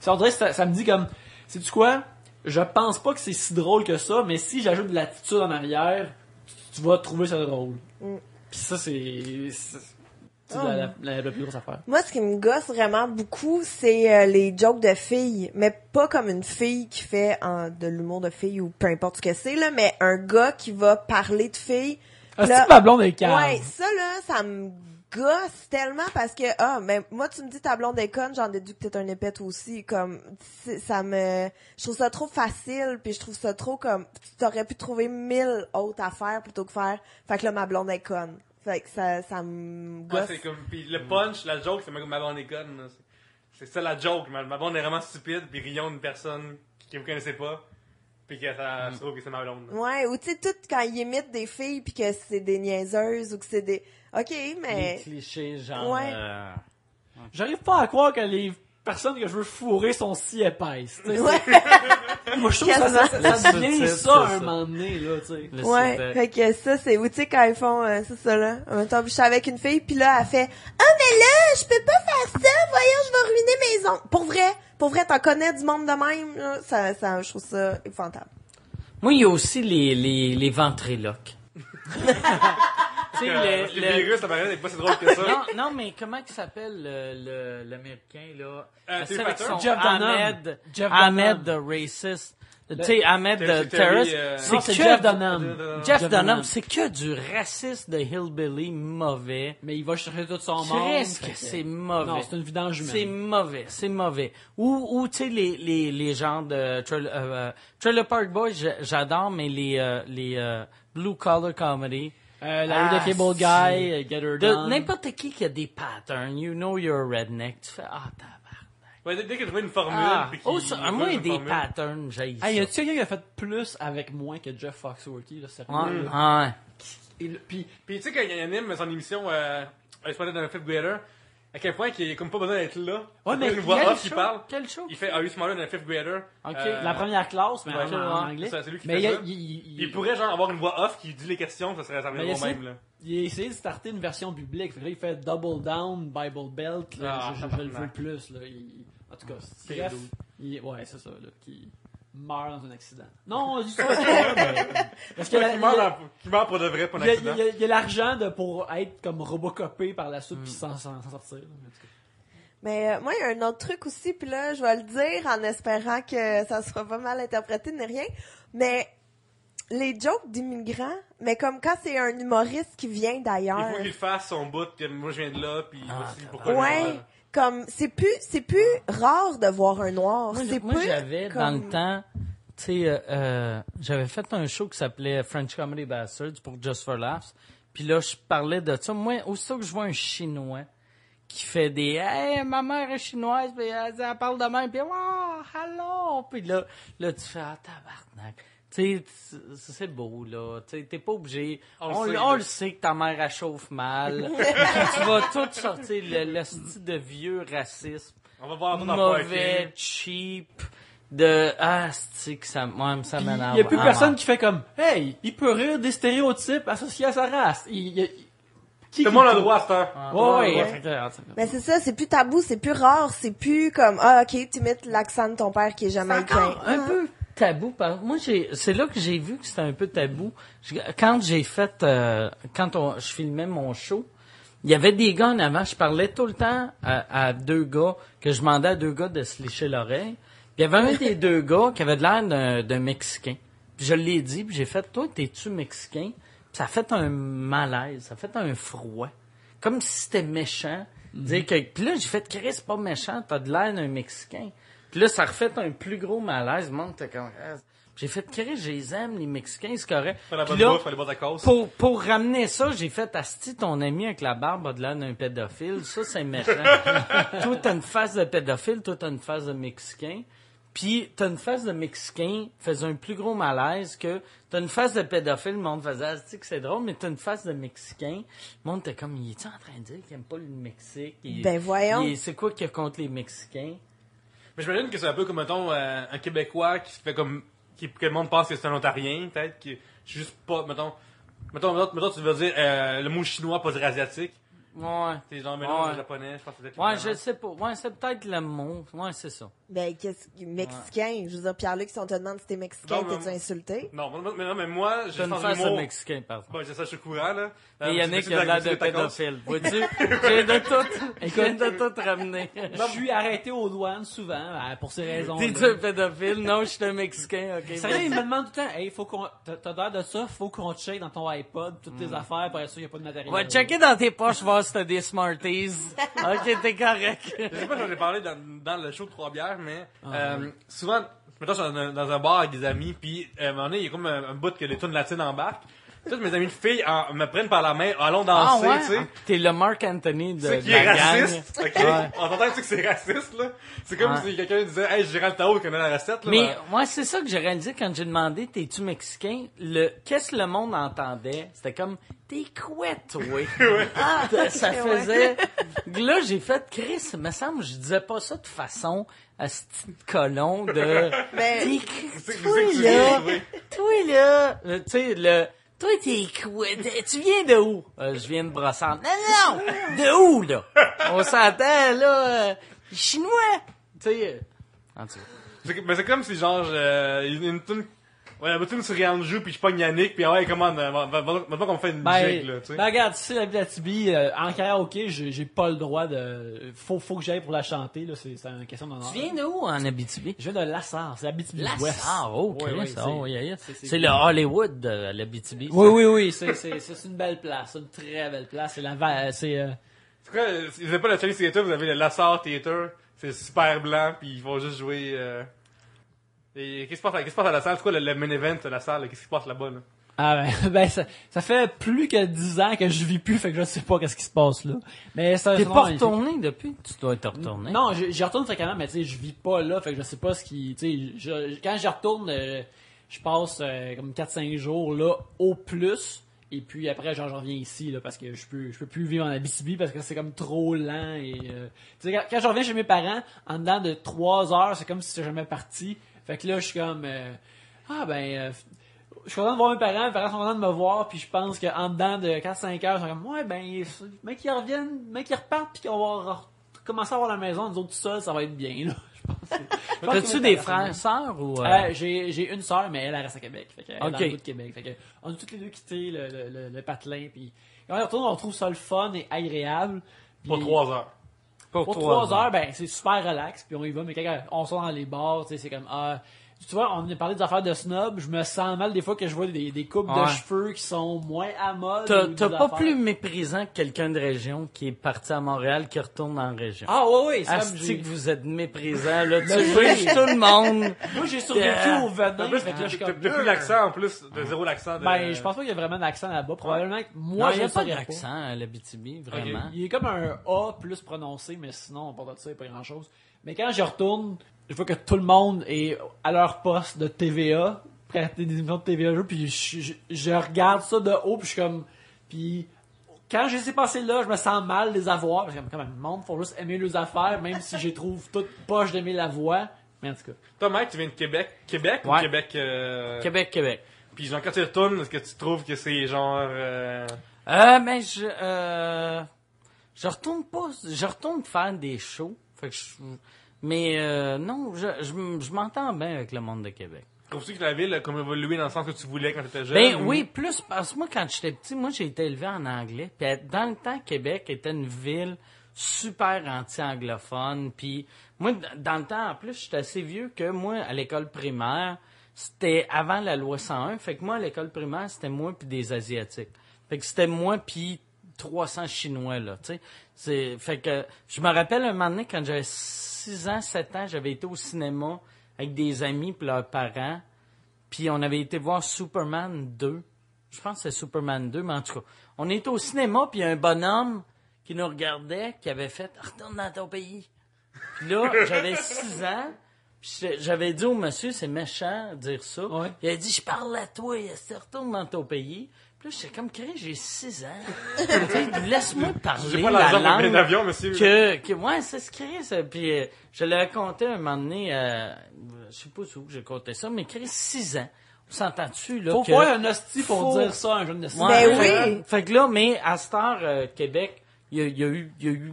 On dirait que ça me dit comme, sais-tu quoi? Je pense pas que c'est si drôle que ça, mais si j'ajoute de l'attitude en arrière, tu vas trouver ça drôle. Puis ça c'est la plus grosse affaire. Moi, ce qui me gosse vraiment beaucoup, c'est les jokes de filles. Mais pas comme une fille qui fait de l'humour de filles ou peu importe ce que c'est, là, mais un gars qui va parler de filles Ah, Là, c'est ma blonde est calme. Ouais, ça là, ça me gosse tellement parce que mais moi tu me dis ta blonde est conne, j'en déduis que t'es un épais aussi, comme je trouve ça trop facile, puis je trouve ça trop comme t'aurais pu trouver 1000 autres affaires plutôt que faire. Fait que là ma blonde est conne. Fait que ça me gosse. Ouais, c'est comme, pis le punch, la joke, c'est ma blonde est conne, là. C'est ça la joke, ma blonde est vraiment stupide, pis rions une personne que vous connaissez pas, pis que ça se trouve que c'est ma blonde. Là. Ouais, ou tu sais tout quand ils imitent des filles puis que c'est des niaiseuses ou que c'est des OK, mais Les clichés, genre... Ouais. J'arrive pas à croire que les personnes que je veux fourrer sont si épaisses. Tu sais. ouais. Moi, je trouve que Quasiment. ça devient Le ça sous-titre, un c'est ça. moment donné, là, tu sais. Le Ouais, sous-titre. fait que ça c'est où tu sais quand ils font c'est ça là. En même temps, je suis avec une fille puis là elle fait "Ah mais là, je peux pas faire ça, voyons, je vais ruiner mes ongles." Pour vrai, t'en connais du monde de même là, ça je trouve ça épouvantable. Moi, il y a aussi les ventriloques. Tu sais, Les virus, ça paraît pas si drôle que ça. Non, mais comment il s'appelle l'américain, là? Tim Celui avec Patter? son Jeff Dunham. Ahmed Dunham. the racist. Tu sais, Ahmed the terrorist. Non, c'est Jeff Dunham. Jeff Jeff Dunham, Dunham. c'est que du raciste de hillbilly mauvais. Mais il va chercher tout son monde. Qu'est-ce fait que c'est mauvais. Non, c'est une vidange humaine. C'est mauvais. Ou tu sais, les genres de Trailer Park Boys, j'adore, mais les blue collar comedy. La rue de Cable Guy, Get Her De Done. n'importe qui a des patterns, you know you're a redneck, tu fais tabarnak. Ouais, dès qu'il trouve une formule, pis Moi, il y a des patterns, j'ai Hey, y a-tu quelqu'un qui a fait plus avec moins que Jeff Foxworthy, là, sérieux? Ouais. Puis, Puis tu sais, quand il anime son émission, je parlais d'un fifth grader, à quel point qu'il a comme pas besoin d'être là. Ouais, mais C'est une voix quel off qui show? parle. Quel show? Il fait Are You Smarter than a fifth grader? Ok. la première classe, mais Ouais, en anglais. c'est lui qui Mais fait ça. il Il pourrait genre avoir une voix off qui dit les questions, ça serait mais bon essaie- même là. il a essayé de starter une version publique. Fait que là, il fait Double Down, Bible Belt. Là, Ah, je le veux tabarnak. plus. Là. En tout cas, bref, ouais, c'est ça. Là, qui meurt dans un accident. Non, je dis ça. Parce que Qui meurt pour de vrai pour un il accident. y a l'argent pour être comme robocopé par la suite puis s'en sortir. Là, en tout cas. Mais moi, il y a un autre truc aussi, puis là, je vais le dire en espérant que ça sera pas mal interprété ni rien, mais les jokes d'immigrants, mais comme quand c'est un humoriste qui vient Il d'ailleurs. faut qu'il fasse son bout, que moi je viens de là, puis voici pourquoi je Ouais, viens de là. comme c'est plus rare de voir un noir. C'est Moi, plus j'avais, comme... dans le temps, tu sais, j'avais fait un show qui s'appelait French Comedy Bastards pour Just for Laughs. Puis là, je parlais de ça. Moi, aussitôt que je vois un Chinois qui fait des « Hey, ma mère est chinoise, puis elle parle de même, puis wow, hello! » Puis là, tu fais « Ah, tabarnak! » Tu sais, c'est beau, là. Tu sais, t'es pas obligé. On le sait que ta mère, elle chauffe mal. Tu vas tout sortir le style de vieux racisme. On va voir Mauvais, cheap, c'est que ça m'énerve. Il y a plus personne qui fait comme hey, il peut rire des stéréotypes associés à sa race. Tout le monde a le droit à cette heure. Ouais. Mais c'est ça, c'est plus tabou, c'est plus rare, c'est plus comme ok, tu imites l'accent de ton père qui est jamaïcain. Un peu tabou. Moi, c'est là que j'ai vu que c'était un peu tabou. Quand j'ai fait, je filmais mon show, il y avait des gars en avant, je parlais tout le temps à deux gars, que je demandais à deux gars de se lécher l'oreille. Puis il y avait un des deux gars qui avait de l'air d'un Mexicain. Puis je l'ai dit, puis j'ai fait, toi, t'es-tu Mexicain? Puis ça a fait un malaise, ça a fait un froid. Comme si c'était méchant. Dire que, puis là, j'ai fait, Chris, c'est pas méchant, t'as de l'air d'un Mexicain. Puis là, ça a refait un plus gros malaise. Le monde était comme, j'ai fait, Chris, je les aime, les Mexicains, c'est correct. Faire la Puis bonne là, bouffe, aller boire de la cause. pour ramener ça, j'ai fait, Asti, ton ami avec la barbe a de l'air d'un pédophile. Ça, c'est méchant. Toi, t'as une face de pédophile, toi, t'as une face de Mexicain. Puis, t'as une face de Mexicain, faisait un plus gros malaise que t'as une face de pédophile, le monde faisait, Asti, que c'est drôle, mais t'as une face de Mexicain. Le monde était comme, il est-tu en train de dire qu'il aime pas le Mexique? Ben voyons. C'est quoi qu'il y a contre les Mexicains? Mais j'imagine que c'est un peu comme, mettons, un Québécois qui se fait comme, que le monde pense que c'est un Ontarien, peut-être, qui, juste pas, mettons, tu veux dire, le mot chinois, pas dire asiatique. Ouais. C'est genre mélange Ouais. japonais, je pense que c'est peut-être. Ouais, je sais pas. Ouais, c'est peut-être le mot. Ouais, c'est ça. Ben, mexicain. Je veux dire, Pierre-Luc, si on te demande si t'es mexicain, Non, t'es-tu insulté? Non, mais moi, Je j'ai une sens face de l'humour. mexicain, pardon. Bon, j'ai ça, je suis courant, là. Et Yannick, c'est il a l'air de c'est tacos. pédophile. Vois-tu? Je viens de tout ramener. Je suis arrêté aux douanes souvent pour ces raisons. T'es-tu un pédophile? Non, je suis un Mexicain, ok. Sérieux, il me demande tout le temps, hey, faut qu'on, t'as l'air de ça, faut qu'on check dans ton iPod toutes tes affaires, pour être sûr qu'il n'y a pas de matériel. Va checker dans tes poches, voir si t'as des Smarties. Ok, t'es correct. Je sais pas si j'en ai parlé dans le show de Trois Bières, mais souvent, mettons, je suis dans un bar avec des amis, puis à un moment donné, il y a comme un bout que les tunes latines embarquent. Toutes mes amis de filles me prennent par la main, allons danser, tu sais. T'es le Marc Anthony de C'est qui la est gang. raciste, ok? On t'entend que c'est raciste, là. C'est comme si quelqu'un disait, hey, Gérald Tao connaît la recette, là. Mais moi, c'est ça que j'ai réalisé quand j'ai demandé t'es-tu mexicain? Qu'est-ce que le monde entendait? C'était comme t'es quoi, toi? Ça faisait. Là, j'ai fait Chris, me semble, je disais pas ça de façon à ce petit colon de. Mais- Toi là, tu sais toi t'es quoi? Tu viens de où? Je viens de Brossard. Non, de où là? On s'entend là, chinois. Tu sais, en tout cas. Mais c'est comme si, genre, une tune, ouais, la tune sur Rianjou, puis je pogne Yannick, puis ouais, comment, maintenant qu'on fait une jig, là, tu sais. Ben regarde, si la Abitibi, en karaoké, j'ai pas le droit de, faut que j'aille pour la chanter, là, c'est une question d'honneur. Tu viens de où en Abitibi? Je viens de Lassar, c'est Abitibi-Ouest. Lassar, oh, Oui, Chris, oui, oh, yeah. c'est- C'est le Hollywood de l'Abitibi. Oui, c'est une belle place, une très belle place, c'est C'est quoi, si vous avez pas le Chinese Theater, vous avez le Lassar Theater, c'est super blanc, puis ils vont juste jouer, et qu'est-ce qui se passe à la salle? C'est quoi le main event de la salle? Qu'est-ce qui se passe là-bas, là? Ah ben ça fait plus que 10 ans que je vis plus, fait que je sais pas qu'est-ce qui se passe là. Mais ça T'es c'est pas magnifique. retourné depuis? Tu dois être retourné. Non, j'y retourne fréquemment, mais tu sais, je vis pas là, fait que je sais pas ce qui, tu sais, quand j'y retourne, je passe comme 4-5 jours là au plus, et puis après genre je reviens ici là parce que je peux plus vivre en Abitibi parce que c'est comme trop lent et tu sais quand je reviens chez mes parents, en dedans de 3 heures, c'est comme si j'étais jamais parti. Fait que là je suis comme je suis content de voir mes parents sont contents de me voir, puis je pense qu'en dedans de 4-5 heures, ils sont comme, ouais, ben, mec, qu'ils reviennent, mec, qu'ils repartent, puis qu'on va commencer à avoir la maison, nous autres tout seuls, ça va être bien, là. Je pense T'as-tu des frères, sœurs ou... J'ai une sœur, mais elle reste à Québec. Fait qu'elle est dans Ok. le bout de Québec. Fait que, on a toutes les deux quitté le patelin, puis quand on retourne, on trouve ça le fun et agréable. Puis Pour 3 heures. pour 3 heures, ben, c'est super relax, puis on y va, mais quand on sort dans les bars, tu sais, c'est comme, tu vois, on a parlé des affaires de snob, je me sens mal des fois que je vois des coupes de Ouais. cheveux qui sont moins à mode. T'as ou des pas affaires. plus méprisant que quelqu'un de région qui est parti à Montréal qui retourne en région. Ah oui, c'est comme Asti que vous êtes méprisant, là. Tu Ben oui. juges tout le monde. moi j'ai survécu au venin, En plus, fait que là, je suis t'as comme, plus l'accent, en plus, de zéro l'accent de... ben, je pense pas qu'il y a vraiment d'accent là-bas, probablement que moi, Non, il je y a le pas saurais d'accent à l'Abitibi, vraiment. Il est comme un A plus prononcé, mais sinon, à part de ça, il n'y a pas grand chose. Mais quand je retourne, je vois que tout le monde est à leur poste de TVA, prêt à des émissions de TVA, puis je regarde ça de haut, puis je suis comme... Puis quand j'ai ces passés-là, je me sens mal de les avoir, parce que comme le monde, faut juste aimer leurs affaires, même si je les trouve toutes poches d'aimer la voix. Mais en tout cas... Toi, Mike, tu viens de Québec. Québec ou Ouais. Québec... Québec. Puis genre, quand tu y retournes, est-ce que tu trouves que c'est genre... Mais je retourne pas, je retourne faire des shows. Fait que non, je m'entends bien avec le monde de Québec. Trouves-tu que la ville a comme évolué dans le sens que tu voulais quand tu étais jeune? Ben ou- oui, plus parce que moi quand j'étais petit, moi j'ai été élevé en anglais. Puis dans le temps, Québec était une ville super anti-anglophone. Puis moi, dans le temps, en plus, j'étais assez vieux que moi, à l'école primaire, c'était avant la loi 101. Fait que moi, à l'école primaire, c'était moi puis des Asiatiques. Fait que c'était moi puis 300 Chinois, là, tu sais. Fait que je me rappelle un moment donné, quand j'avais 6 ans, 7 ans, j'avais été au cinéma avec des amis puis leurs parents. Puis on avait été voir Superman 2. Je pense que c'est Superman 2, mais en tout cas, on était au cinéma, puis il y a un bonhomme qui nous regardait, qui avait fait « Retourne dans ton pays ». Puis là, j'avais 6 ans, puis j'avais dit au monsieur, c'est méchant de dire ça. Ouais. Il a dit « Je parle à toi, retourne dans ton pays ». Puis là, j'étais comme « j'ai 6 ans. » Tu sais, laisse-moi parler J'ai pas la l'argent pour payer langue l'avion, monsieur. ouais, c'est ce Chris. Puis je l'ai raconté un moment donné, je sais pas où j'ai compté ça, mais Chris, 6 ans. On s'entend-tu, là? Faut que pas un hostie pour faut- dire ça, un jeune de 6 Ouais, Ben fait- oui. Fait que là, mais à cette heure, Québec, il y a eu, tu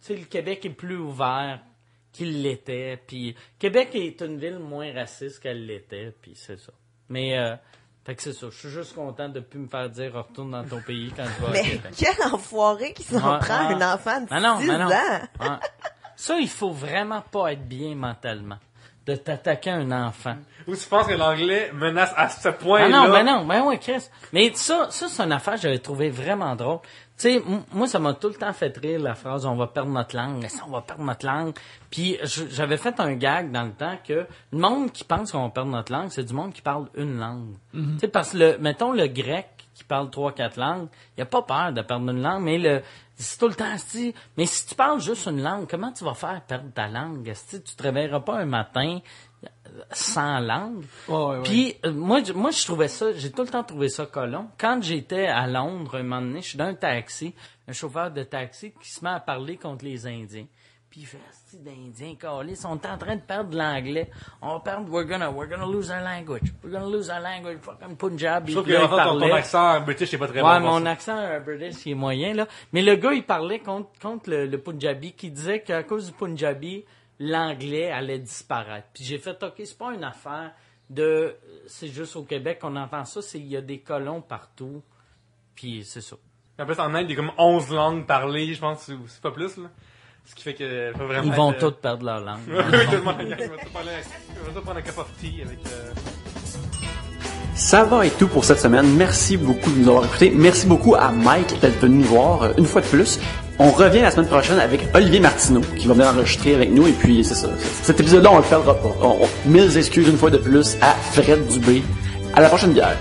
sais, le Québec est plus ouvert qu'il l'était, puis Québec est une ville moins raciste qu'elle l'était, puis c'est ça. Mais, fait que c'est ça, je suis juste content de plus me faire dire retourne dans ton pays quand je vais à Mais Québec. quel enfoiré qui s'en prend un enfant de 6 ans? Ouais. Ça, il faut vraiment pas être bien mentalement de t'attaquer à un enfant. Ou tu penses que l'anglais menace à ce point-là? Ben ouais, Chris. Mais ça c'est une affaire que j'avais trouvé vraiment drôle. Tu sais, moi, ça m'a tout le temps fait rire, la phrase « on va perdre notre langue ». On va perdre notre langue. Puis j'avais fait un gag dans le temps que le monde qui pense qu'on va perdre notre langue, c'est du monde qui parle une langue. Tu sais, parce que, mettons, le grec qui parle 3-4 langues, il a pas peur de perdre une langue, mais c'est tout le temps, mais si tu parles juste une langue, comment tu vas faire perdre ta langue? Tu te réveilleras pas un matin sans langue. Ouais. Puis moi je trouvais ça, j'ai tout le temps trouvé ça colon. Quand j'étais à Londres un moment donné, je suis dans un taxi, un chauffeur de taxi qui se met à parler contre les Indiens. Puis il fait « d'Indiens, calés, ils sont en train de perdre l'anglais. On va perdre, we're gonna lose our language. We're gonna lose our language. Fucking Punjab. » Je trouve que ton accent british est pas très bon. Ouais, mon accent british, il est moyen, là. Mais le gars, il parlait contre le Punjabi, qui disait qu'à cause du Punjabi, l'anglais allait disparaître. Puis j'ai fait, OK, c'est pas une affaire c'est juste au Québec qu'on entend ça, il y a des colons partout. Puis c'est ça. En plus, en Inde, il y a comme 11 langues parlées, je pense, ou c'est pas plus, là. Ce qui fait que faut vraiment ils vont tous perdre leur langue. Oui, tout le monde. Il va tout prendre un cup of tea avec... Ça va être tout pour cette semaine. Merci beaucoup de nous avoir écoutés. Merci beaucoup à Mike d'être venu nous voir une fois de plus. On revient la semaine prochaine avec Olivier Martineau qui va venir enregistrer avec nous. Et puis, c'est ça. Cet épisode-là, on le perdra pas. 1000 excuses une fois de plus à Fred Dubé. À la prochaine bière.